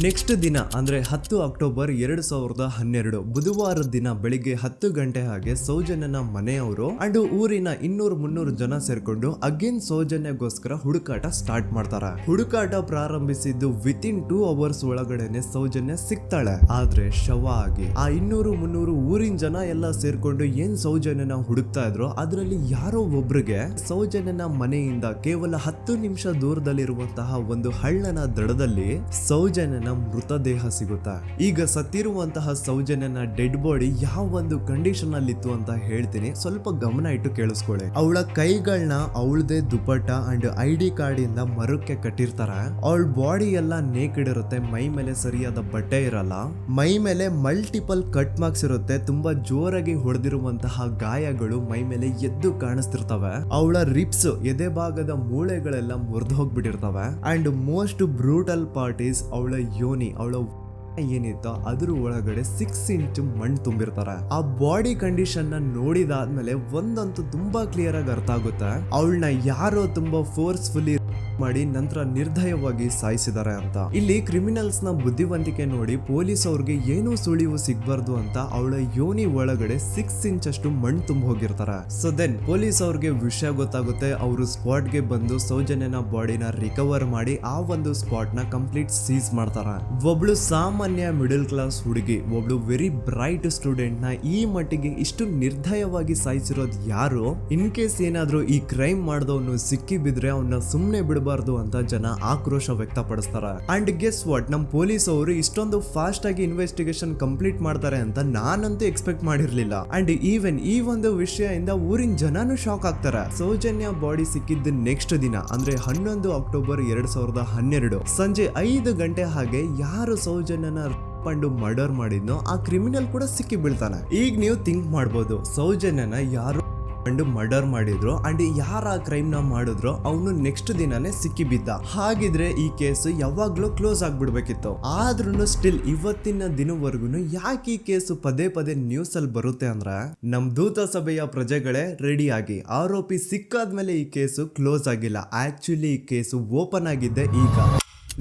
ನೆಕ್ಸ್ಟ್ ದಿನ ಅಂದ್ರೆ 10 ಅಕ್ಟೋಬರ್ 2012 ಬುಧವಾರದ ದಿನ ಬೆಳಿಗ್ಗೆ 10 ಗಂಟೆ ಹಾಗೆ ಸೌಜನ್ಯನ ಮನೆಯವರು ಅಂಡ್ ಊರಿನ 200-300 ಜನ ಸೇರ್ಕೊಂಡು ಅಗೇನ್ ಸೌಜನ್ಯಗೋಸ್ಕರ ಹುಡುಕಾಟ ಸ್ಟಾರ್ಟ್ ಮಾಡ್ತಾರ. ಹುಡುಕಾಟ ಪ್ರಾರಂಭಿಸಿದ್ದು ವಿತಿನ್ 2 ಅವರ್ಸ್ ಒಳಗಡೆನೆ ಸೌಜನ್ಯ ಸಿಗ್ತಾಳೆ. ಆದ್ರೆ ಶವ ಆಗಿ ಆ 200-300 ಊರಿನ ಜನ ಎಲ್ಲ ಸೇರ್ಕೊಂಡು ಏನ್ ಸೌಜನ್ಯನ ಹುಡುಕ್ತಾ ಇದ್ರು ಅದರಲ್ಲಿ ಯಾರೋ ಒಬ್ರಿಗೆ ಸೌಜನ್ಯನ ಮನೆಯಿಂದ ಕೇವಲ 10 ನಿಮಿಷ ದೂರದಲ್ಲಿರುವಂತಹ ಒಂದು ಹಳ್ಳನ ದಡದಲ್ಲಿ ಸೌಜನ್ಯನ ಮೃತದೇಹ ಸಿಗುತ್ತಾ. ಈಗ ಸತ್ತಿರುವಂತಹ ಸೌಜನ್ಯನ ಡೆಡ್ ಬಾಡಿ ಯಾವ ಒಂದು ಕಂಡೀಷನ್ ಅಲ್ಲಿ ಇತ್ತು ಅಂತ ಹೇಳ್ತೀನಿ, ಸ್ವಲ್ಪ ಗಮನ ಇಟ್ಟು ಕೇಳಿಸ್ಕೊಳ್ಳಿ. ಅವಳ ಕೈಗಳನ್ನ ಅವಳದೇ ದುಪಟ್ಟ ಅಂಡ್ ID ಕಾರ್ಡ್ ಇಂದ ಮರಕ್ಕೆ ಕಟ್ಟಿರ್ತಾರೆ. ಅವಳ ಬಾಡಿ ಎಲ್ಲ ನೇಕೆಡ್ ಇರುತ್ತೆ, ಮೈ ಮೇಲೆ ಸರಿಯಾದ ಬಟ್ಟೆ ಇರಲ್ಲ, ಮೈ ಮೇಲೆ ಮಲ್ಟಿಪಲ್ ಕಟ್ ಮಾರ್ಕ್ಸ್ ಇರುತ್ತೆ, ತುಂಬಾ ಜೋರಾಗಿ ಹೊಡೆದಿರುವಂತಹ ಗಾಯಗಳು ಮೈ ಮೇಲೆ ಎದ್ದು ಕಾಣಿಸ್ತಿರ್ತವೆ. ಅವಳ ರಿಪ್ಸ್ ಎದೆ ಭಾಗದ ಮೂಳೆಗಳೆಲ್ಲ ಮುರಿದು ಹೋಗ್ಬಿಟ್ಟಿರ್ತವೆ. And most brutal part is ಅವಳ ಯೋನಿ, ಅವಳ ಏನಿತ್ತು ಅದ್ರ ಒಳಗಡೆ 6 ಇಂಚ್ ಮಣ್ಣು ತುಂಬಿರ್ತಾರೆ. ಆ ಬಾಡಿ ಕಂಡೀಷನ್ ನ ನೋಡಿದಾದ್ಮೇಲೆ ಒಂದಂತೂ ತುಂಬಾ ಕ್ಲಿಯರ್ ಆಗಿ ಅರ್ಥ ಆಗುತ್ತೆ, ಅವಳನ್ನ ಯಾರೋ ತುಂಬಾ ಫೋರ್ಸ್ಫುಲಿ ಮಾಡಿ ನಂತರ ನಿರ್ದಯವಾಗಿ ಸಾಯಿಸಿದ್ದಾರೆ ಅಂತ. ಇಲ್ಲಿ ಕ್ರಿಮಿನಲ್ಸ್ ನ ಬುದ್ಧಿವಂತಿಕೆ ನೋಡಿ ಪೊಲೀಸ್ ಅವ್ರಿಗೆ ಏನೂ ಸುಳಿವು ಸಿಗ್ಬಾರ್ದು ಅಂತ ಅವಳ ಯೋನಿ ಒಳಗಡೆ 6 ಇಂಚ್ ಅಷ್ಟು ಮಣ್ಣು ತುಂಬ ಹೋಗಿರ್ತಾರೆ. ಸೊ ದೆನ್ ಪೊಲೀಸ್ ಅವ್ರಿಗೆ ವಿಷಯ ಗೊತ್ತಾಗುತ್ತೆ. ಅವರು ಸ್ಪಾಟ್ ಗೆ ಬಂದು ಸೌಜನ್ಯನ ಬಾಡಿನ ರಿಕವರ್ ಮಾಡಿ ಆ ಒಂದು ಸ್ಪಾಟ್ ನ ಕಂಪ್ಲೀಟ್ ಸೀಸ್ ಮಾಡ್ತಾರೆ. ಒಬ್ಳು ಸಾಮಾನ್ಯ ಮಿಡಲ್ ಕ್ಲಾಸ್ ಹುಡುಗಿ, ಒಬ್ಳು ವೆರಿ ಬ್ರೈಟ್ ಸ್ಟೂಡೆಂಟ್ ನ ಈ ಮಟ್ಟಿಗೆ ಇಷ್ಟು ನಿರ್ದಯವಾಗಿ ಸಾಯಿಸಿರೋದು ಯಾರು? ಇನ್ ಕೇಸ್ ಏನಾದ್ರೂ ಈ ಕ್ರೈಮ್ ಮಾಡಿದವನು ಸಿಕ್ಕಿ ಬಿದ್ರೆ ಅವನ್ನ ಸುಮ್ನೆ ಬಿಡಬಾರ್ದು ಅಂತ ಜನ ಆಕ್ರೋಶ ವ್ಯಕ್ತಪಡಿಸ್ತಾರೆ. ಅಂಡ್ ಗೆಸ್ ವಾಟ್, ನಮ್ ಪೊಲೀಸ್ ಅವರು ಇಷ್ಟೊಂದು ಫಾಸ್ಟ್ ಆಗಿ ಇನ್ವೆಸ್ಟಿಗೇಷನ್ ಕಂಪ್ಲೀಟ್ ಮಾಡ್ತಾರೆ ಅಂತ ನಾನಂತೂ ಎಕ್ಸ್ಪೆಕ್ಟ್ ಮಾಡಿರ್ಲಿಲ್ಲ. ಅಂಡ್ ಈವನ್ ಈ ಒಂದು ವಿಷಯದಿಂದ ಊರಿನ ಜನನು ಶಾಕ್ ಆಗ್ತಾರೆ. ಸೌಜನ್ಯ ಬಾಡಿ ಸಿಕ್ಕಿದ್ದ ನೆಕ್ಸ್ಟ್ ದಿನ ಅಂದ್ರೆ 11 ಅಕ್ಟೋಬರ್ 2012 ಸಂಜೆ 5 ಗಂಟೆ ಹಾಗೆ ಯಾರು ಸೌಜನ್ಯನ ಪಂಡು ಮರ್ಡರ್ ಮಾಡಿದ್ನೋ ಆ ಕ್ರಿಮಿನಲ್ ಕೂಡ ಸಿಕ್ಕಿ ಬೀಳ್ತಾನೆ. ಈಗ ನೀವು ಥಿಂಕ್ ಮಾಡ್ಬೋದು, ಸೌಜನ್ಯನ ಯಾರು ಮರ್ಡರ್ ಮಾಡಿದ್ರು ಅಂಡ್ ಯಾರ ಕ್ರೈಮ್ ನ ಮಾಡಿದ್ರು ಅವನು ನೆಕ್ಸ್ಟ್ ದಿನಾನೇ ಸಿಕ್ಕಿ ಬಿದ್ದ. ಹಾಗಿದ್ರೆ ಈ ಕೇಸ್ ಯಾವಾಗ್ಲೂ ಕ್ಲೋಸ್ ಆಗ್ಬಿಡ್ಬೇಕಿತ್ತು. ಆದ್ರೂ ಸ್ಟಿಲ್ ಇವತ್ತಿನ ದಿನವರೆಗೂ ಯಾಕೆ ಈ ಕೇಸ್ ಪದೇ ಪದೇ ನ್ಯೂಸ್ ಅಲ್ಲಿ ಬರುತ್ತೆ ಅಂದ್ರೆ, ನಮ್ ದೂತ ಸಭೆಯ ಪ್ರಜೆಗಳೇ ರೆಡಿ ಆಗಿ, ಆರೋಪಿ ಸಿಕ್ಕಾದ್ಮೇಲೆ ಈ ಕೇಸು ಕ್ಲೋಸ್ ಆಗಿಲ್ಲ. ಆಕ್ಚುಲಿ ಈ ಕೇಸು ಓಪನ್ ಆಗಿದ್ದೆ ಈಗ.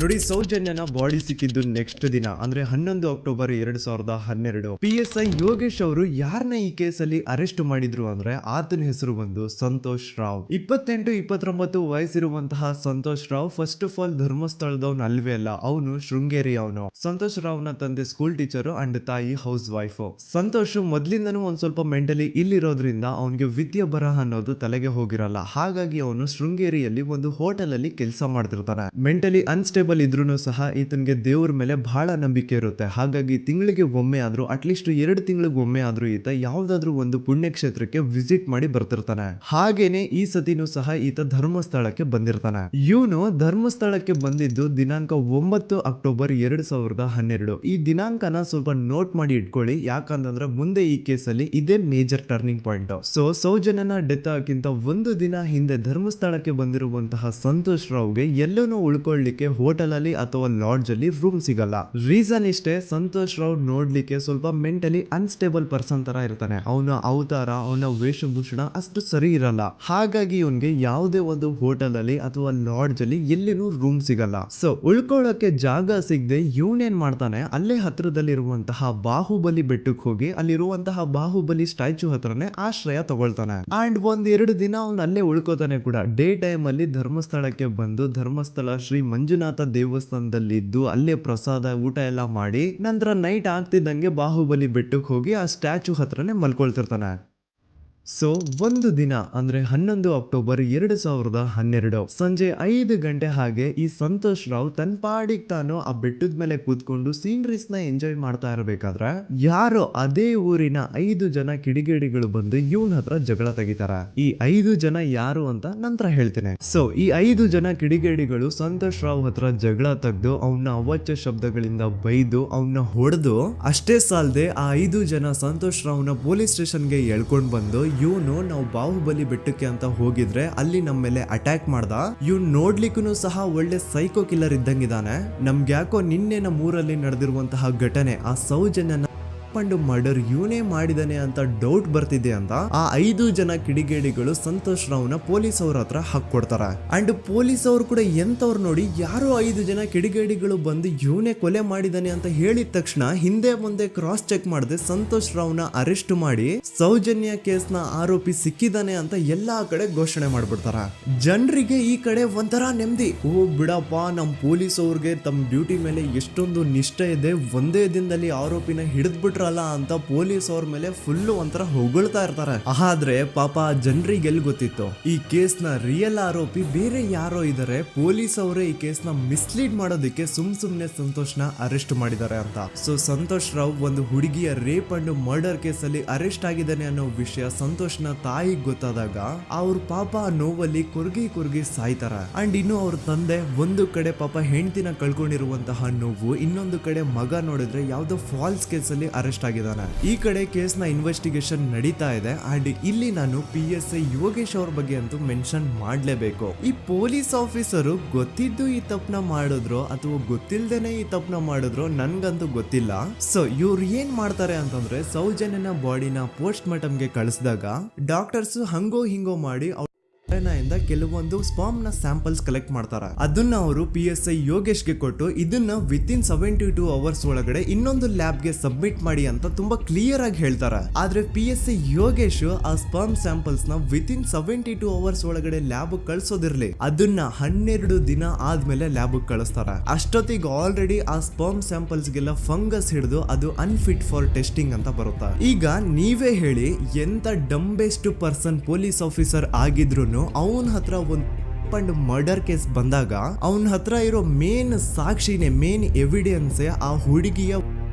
ನೋಡಿ, ಸೌಜನ್ಯನ ಬಾಡಿ ಸಿಕ್ಕಿದ್ದು ನೆಕ್ಸ್ಟ್ ದಿನ ಅಂದ್ರೆ 11 ಅಕ್ಟೋಬರ್ 2012. PSI ಯೋಗೇಶ್ ಅವರು ಯಾರನ್ನ ಈ ಕೇಸಲ್ಲಿ ಅರೆಸ್ಟ್ ಮಾಡಿದ್ರು ಅಂದ್ರೆ ಆತನ ಹೆಸರು ಬಂದು ಸಂತೋಷ್ ರಾವ್. 28-29 ವಯಸ್ಸಿರುವಂತಹ Santosh Rao first of all ಧರ್ಮಸ್ಥಳದವನು ಅಲ್ವೇ ಅಲ್ಲ, ಅವನು ಶೃಂಗೇರಿ ಅವನು. ಸಂತೋಷ್ ರಾವ್ ನ ತಂದೆ ಸ್ಕೂಲ್ ಟೀಚರ್ ಅಂಡ್ ತಾಯಿ ಹೌಸ್ ವೈಫ್. ಸಂತೋಷ್ ಮೊದ್ಲಿಂದನೂ ಒಂದ್ ಸ್ವಲ್ಪ ಮೆಂಟಲಿ ಇಲ್ಲಿರೋದ್ರಿಂದ ಅವನಿಗೆ ವಿದ್ಯೆ ಬರಹ ಅನ್ನೋದು ತಲೆಗೆ ಹೋಗಿರಲ್ಲ. ಹಾಗಾಗಿ ಅವನು ಶೃಂಗೇರಿಯಲ್ಲಿ ಒಂದು ಹೋಟೆಲ್ ಅಲ್ಲಿ ಕೆಲಸ ಮಾಡ್ತಿರ್ತಾನೆ. ಮೆಂಟಲಿ ಅನ್ಸ್ಟೇಬಲ್ ಇದ್ರೂ ಸಹ ಈತನಿಗೆ ದೇವ್ರ ಮೇಲೆ ಬಹಳ ನಂಬಿಕೆ ಇರುತ್ತೆ. ಹಾಗಾಗಿ ತಿಂಗಳಿಗೆ ಒಮ್ಮೆ ಆದ್ರೂ, ಅಟ್ಲೀಸ್ಟ್ 2 ತಿಂಗಳಿಗೆ ಒಮ್ಮೆ ಆದ್ರೂ ಈತ ಯಾವ್ದಾದ್ರು ಒಂದು ಪುಣ್ಯಕ್ಷೇತ್ರಕ್ಕೆ ವಿಸಿಟ್ ಮಾಡಿ ಬರ್ತಿರ್ತಾನೆ. ಹಾಗೇನೆ ಈ ಸತಿನೂ ಸಹ ಈತ ಧರ್ಮಸ್ಥಳಕ್ಕೆ ಬಂದಿರ್ತಾನೆ. ಇವನು ಧರ್ಮಸ್ಥಳಕ್ಕೆ ಬಂದಿದ್ದು ದಿನಾಂಕ 9 ಅಕ್ಟೋಬರ್ 2012. ಈ ದಿನಾಂಕನ ಸ್ವಲ್ಪ ನೋಟ್ ಮಾಡಿ ಇಟ್ಕೊಳ್ಳಿ, ಯಾಕಂತಂದ್ರೆ ಮುಂದೆ ಈ ಕೇಸಲ್ಲಿ ಇದೇ ಮೇಜರ್ ಟರ್ನಿಂಗ್ ಪಾಯಿಂಟ್. ಸೊ ಸೌಜನ್ಯನ ಡೆತ್ ಆಗಿಂತ ಒಂದು ದಿನ ಹಿಂದೆ ಧರ್ಮಸ್ಥಳಕ್ಕೆ ಬಂದಿರುವಂತಹ ಸಂತೋಷ್ ರಾವ್ಗೆ ಎಲ್ಲನೂ ಉಳ್ಕೊಳ್ಳಿಕ್ಕೆ ಹೋಟೆಲ್ ಅಲ್ಲಿ ಅಥವಾ ಲಾಡ್ಜ್ ಅಲ್ಲಿ ರೂಮ್ ಸಿಗಲ್ಲ. ರೀಸನ್ ಇಷ್ಟೇ, ಸಂತೋಷ್ ರಾವ್ ನೋಡ್ಲಿಕ್ಕೆ ಸ್ವಲ್ಪ ಮೆಂಟಲಿ ಅನ್ಸ್ಟೇಬಲ್ ಪರ್ಸನ್ ತರ ಇರ್ತಾನೆ. ಅವನ ಅವತಾರ, ಅವನ ವೇಷಭೂಷಣ ಅಷ್ಟು ಸರಿ ಇರಲ್ಲ. ಹಾಗಾಗಿ ಇವನ್ಗೆ ಯಾವುದೇ ಒಂದು ಹೋಟೆಲ್ ಅಲ್ಲಿ ಅಥವಾ ಲಾಡ್ಜ್ ಅಲ್ಲಿ ಎಲ್ಲಿನೂ ರೂಮ್ ಸಿಗಲ್ಲ. ಸೊ ಉಳ್ಕೊಳ್ಳೋಕೆ ಜಾಗ ಸಿಗದೆ ಇವನೇನ್ ಮಾಡ್ತಾನೆ, ಅಲ್ಲೇ ಹತ್ರದಲ್ಲಿರುವಂತಹ ಬಾಹುಬಲಿ ಬೆಟ್ಟಕ್ಕೆ ಹೋಗಿ ಅಲ್ಲಿರುವಂತಹ ಬಾಹುಬಲಿ ಸ್ಟ್ಯಾಚ್ಯೂ ಹತ್ರನೇ ಆಶ್ರಯ ತಗೊಳ್ತಾನೆ. ಅಂಡ್ 1-2 ದಿನ ಅವ್ನು ಅಲ್ಲೇ ಉಳ್ಕೋತಾನೆ ಕೂಡ. ಡೇ ಟೈಮ್ ಅಲ್ಲಿ ಧರ್ಮಸ್ಥಳಕ್ಕೆ ಬಂದು ಧರ್ಮಸ್ಥಳ ಶ್ರೀ ಮಂಜುನಾಥ ದೇವಸ್ಥಾನದಲ್ಲಿ ಇದ್ದು ಅಲ್ಲೇ ಪ್ರಸಾದ ಊಟ ಎಲ್ಲ ಮಾಡಿ ನಂತರ ನೈಟ್ ಆಗ್ತಿದ್ದಂಗೆ ಬಾಹುಬಲಿ ಬೆಟ್ಟಕ್ಕೆ ಹೋಗಿ ಆ ಸ್ಟ್ಯಾಚ್ಯೂ ಹತ್ರನೇ ಮಲ್ಕೊಳ್ತಿರ್ತಾನೆ. ಸೊ ಒಂದು ದಿನ ಅಂದ್ರೆ 11 ಅಕ್ಟೋಬರ್ 2012 ಸಂಜೆ 5 ಗಂಟೆ ಹಾಗೆ ಈ ಸಂತೋಷ್ ರಾವ್ ತನ್ನ ಪಾಡಿಗೆ ತಾನು ಆ ಬೆಟ್ಟದ ಮೇಲೆ ಕೂತ್ಕೊಂಡು ಸೀನರೀಸ್ ನ ಎಂಜಾಯ್ ಮಾಡ್ತಾ ಇರಬೇಕಾದ್ರೆ ಯಾರೋ ಅದೇ ಊರಿನ 5 ಜನ ಕಿಡಿಗೇಡಿಗಳು ಬಂದು ಇವನ ಹತ್ರ ಜಗಳ ತೆಗಿತಾರ. ಈ 5 ಜನ ಯಾರು ಅಂತ ನಂತರ ಹೇಳ್ತೇನೆ. ಸೊ ಈ 5 ಜನ ಕಿಡಿಗೇಡಿಗಳು ಸಂತೋಷ್ ರಾವ್ ಹತ್ರ ಜಗಳ ತೆಗೆದು ಅವನ ಅವಾಚ್ಯ ಶಬ್ದಗಳಿಂದ ಬೈದು ಅವನ್ನ ಹೊಡೆದು, ಅಷ್ಟೇ ಸಾಲದೆ ಆ 5 ಜನ ಸಂತೋಷ್ ರಾವ್ನ ಪೊಲೀಸ್ ಸ್ಟೇಷನ್ಗೆ ಎಳ್ಕೊಂಡ್ ಬಂದು ಇವನು ನಾವು ಬಾಹುಬಲಿ ಬೆಟ್ಟಕ್ಕೆ ಅಂತ ಹೋಗಿದ್ರೆ ಅಲ್ಲಿ ನಮ್ಮ ಮೇಲೆ ಅಟ್ಯಾಕ್ ಮಾಡ್ದ, ಇವ್ನು ನೋಡ್ಲಿಕ್ಕೂ ಸಹ ಒಳ್ಳೆ ಸೈಕೋ ಕಿಲ್ಲರ್ ಇದ್ದಂಗಿದಾನೆ, ನಮ್ಗೆ ಯಾಕೋ ನಿನ್ನೆ ನಮ್ಮ ಊರಲ್ಲಿ ನಡೆದಿರುವಂತಹ ಘಟನೆ ಆ ಸೌಜನ್ಯನ ಮರ್ಡರ್ ಇವನೇ ಮಾಡಿದಾನೆ ಅಂತ ಡೌಟ್ ಬರ್ತಿದೆ ಅಂತ ಆ 5 ಜನ ಕಿಡಿಗೇಡಿಗಳು ಸಂತೋಷ್ ರಾವ್ನ ಪೊಲೀಸ್ ಅವ್ರ ಹತ್ರ ಹಾಕೊಡ್ತಾರ. ಅಂಡ್ ಪೊಲೀಸ್ ಅವರು ಕೂಡ ಎಂತವ್ರು ನೋಡಿ, ಯಾರೋ 5 ಜನ ಕಿಡಿಗೇಡಿಗಳು ಬಂದು ಇವನೇ ಕೊಲೆ ಮಾಡಿದಾನೆ ಅಂತ ಹೇಳಿದ ತಕ್ಷಣ ಹಿಂದೆ ಮುಂದೆ ಕ್ರಾಸ್ ಚೆಕ್ ಮಾಡದೆ ಸಂತೋಷ್ ರಾವ್ನ ಅರೆಸ್ಟ್ ಮಾಡಿ ಸೌಜನ್ಯ ಕೇಸ್ ನ ಆರೋಪಿ ಸಿಕ್ಕಿದಾನೆ ಅಂತ ಎಲ್ಲಾ ಕಡೆ ಘೋಷಣೆ ಮಾಡ್ಬಿಡ್ತಾರ. ಜನರಿಗೆ ಈ ಕಡೆ ಒಂಥರ ನೆಮ್ಮದಿ, ಓ ಬಿಡಪ್ಪ ನಮ್ ಪೊಲೀಸ್ ಅವ್ರಿಗೆ ತಮ್ಮ ಡ್ಯೂಟಿ ಮೇಲೆ ಎಷ್ಟೊಂದು ನಿಷ್ಠೆ ಇದೆ, ಒಂದೇ ದಿನದಲ್ಲಿ ಆರೋಪಿನ ಹಿಡಿದ್ಬಿಟ್ರ ಅಂತ ಪೊಲೀಸ್ ಅವ್ರ ಮೇಲೆ ಫುಲ್ ಒಂಥರ ಹೊಗಳ್ತಾ ಇರ್ತಾರೆ. ಆದ್ರೆ ಪಾಪ ಜನರಿಗೆ ಎಲ್ಲಿ ಗೊತ್ತಿತ್ತು ಈ ಕೇಸ್ ನ ರಿಯಲ್ ಆರೋಪಿ ಬೇರೆ ಯಾರೋ ಇದಾರೆ, ಪೊಲೀಸ್ ಅವರೇ ಈ ಕೇಸ್ ನ ಮಿಸ್ಲೀಡ್ ಮಾಡೋದಕ್ಕೆ ಸುಮ್ನೆ ಸಂತೋಷ್ನ ಅರೆಸ್ಟ್ ಮಾಡಿದ್ದಾರೆ ಅಂತ. ಸೊ ಸಂತೋಷ್ ರಾವ್ ಒಂದು ಹುಡುಗಿಯ ರೇಪ್ ಅಂಡ್ ಮರ್ಡರ್ ಕೇಸ್ ಅಲ್ಲಿ ಅರೆಸ್ಟ್ ಆಗಿದ್ದಾನೆ ಅನ್ನೋ ವಿಷಯ ಸಂತೋಷ್ನ ತಾಯಿಗೆ ಗೊತ್ತಾದಾಗ ಅವ್ರ ಪಾಪ ನೋವಲ್ಲಿ ಕುರ್ಗಿ ಸಾಯ್ತಾರ. ಅಂಡ್ ಇನ್ನು ಅವ್ರ ತಂದೆ ಒಂದು ಕಡೆ ಪಾಪ ಹೆಂಡತಿನ ಕಳ್ಕೊಂಡಿರುವಂತಹ ನೋವು, ಇನ್ನೊಂದು ಕಡೆ ಮಗ ನೋಡಿದ್ರೆ ಯಾವ್ದೋ ಫಾಲ್ಸ್ ಕೇಸ್ ಅಲ್ಲಿ ಅರೆಸ್ಟ್ ಆಗಿದ್ದಾನೆ. ಈ ಕಡೆ ಕೇಸ್ ನ ಇನ್ವೆಸ್ಟಿಗೇಷನ್ ನಡೀತಾ ಇದೆ. ಅಂಡ್ ಇಲ್ಲಿ ನಾನು PSI ಯೋಗೇಶ್ ಅವ್ರ ಬಗ್ಗೆ ಅಂತೂ ಮೆನ್ಷನ್ ಮಾಡ್ಲೇಬೇಕು. ಈ ಪೊಲೀಸ್ ಆಫೀಸರು ಗೊತ್ತಿದ್ದು ಈ ತಪ್ಪನ ಮಾಡಿದ್ರು ಅಥವಾ ಗೊತ್ತಿಲ್ದೇನೆ ಈ ತಪ್ಪನ ಮಾಡಿದ್ರು ನನ್ಗಂತೂ ಗೊತ್ತಿಲ್ಲ. ಸೊ ಇವ್ರು ಏನ್ ಮಾಡ್ತಾರೆ ಅಂತಂದ್ರೆ, ಸೌಜನ್ಯನ ಬಾಡಿನ ಪೋಸ್ಟ್ ಮಾರ್ಟಮ್ಗೆ ಕಳಿಸಿದಾಗ ಡಾಕ್ಟರ್ಸ್ ಹಂಗೋ ಹಿಂಗೋ ಮಾಡಿ ಇಂದ ಕೆಲವೊಂದು ಸ್ಪರ್ಮ್ ನ ಸ್ಯಾಂಪಲ್ಸ್ ಕಲೆಕ್ಟ್ ಮಾಡ್ತಾರೆ. ಅದನ್ನ ಅವರು PSI ಯೋಗೇಶ್ಗೆ ಕೊಟ್ಟು ಇದನ್ನ ವಿತಿನ್ 72 ಅವರ್ಸ್ ಒಳಗಡೆ ಇನ್ನೊಂದು ಲ್ಯಾಬ್ ಗೆ ಸಬ್ಮಿಟ್ ಮಾಡಿ ಅಂತ ತುಂಬಾ ಕ್ಲಿಯರ್ ಆಗಿ ಹೇಳ್ತಾರೆ. ಆದ್ರೆ PSI ಯೋಗೇಶ್ ಆ ಸ್ಪರ್ಮ್ ಸ್ಯಾಂಪಲ್ಸ್ ನ ವಿತಿನ್ 72 ಅವರ್ಸ್ ಒಳಗಡೆ ಲ್ಯಾಬ್ ಕಳ್ಸೋದಿರ್ಲಿ, ಅದನ್ನ 12 ದಿನ ಆದ್ಮೇಲೆ ಲ್ಯಾಬ್ ಕಳಿಸ್ತಾರೆ. ಅಷ್ಟೊತ್ತಿಗೆ ಆಲ್ರೆಡಿ ಆ ಸ್ಪರ್ಮ್ ಸ್ಯಾಂಪಲ್ಸ್ ಗೆಲ್ಲ ಫಂಗಸ್ ಹಿಡಿದು ಅದು ಅನ್ಫಿಟ್ ಫಾರ್ ಟೆಸ್ಟಿಂಗ್ ಅಂತ ಬರುತ್ತೆ. ಈಗ ನೀವೇ ಹೇಳಿ, ಎಂತ ಡಂಬೆಸ್ಟ್ ಪರ್ಸನ್ ಪೊಲೀಸ್ ಆಫೀಸರ್ ಆಗಿದ್ರು ಅವನ ಹತ್ರ ಒಂದು ಮರ್ಡರ್ ಕೇಸ್ ಬಂದಾಗ ಅವನ ಹತ್ರ ಇರೋ ಮೇನ್ ಸಾಕ್ಷಿನೇ, ಮೇನ್ ಎವಿಡೆನ್ಸ್ ಆ ಹುಡುಗಿಯ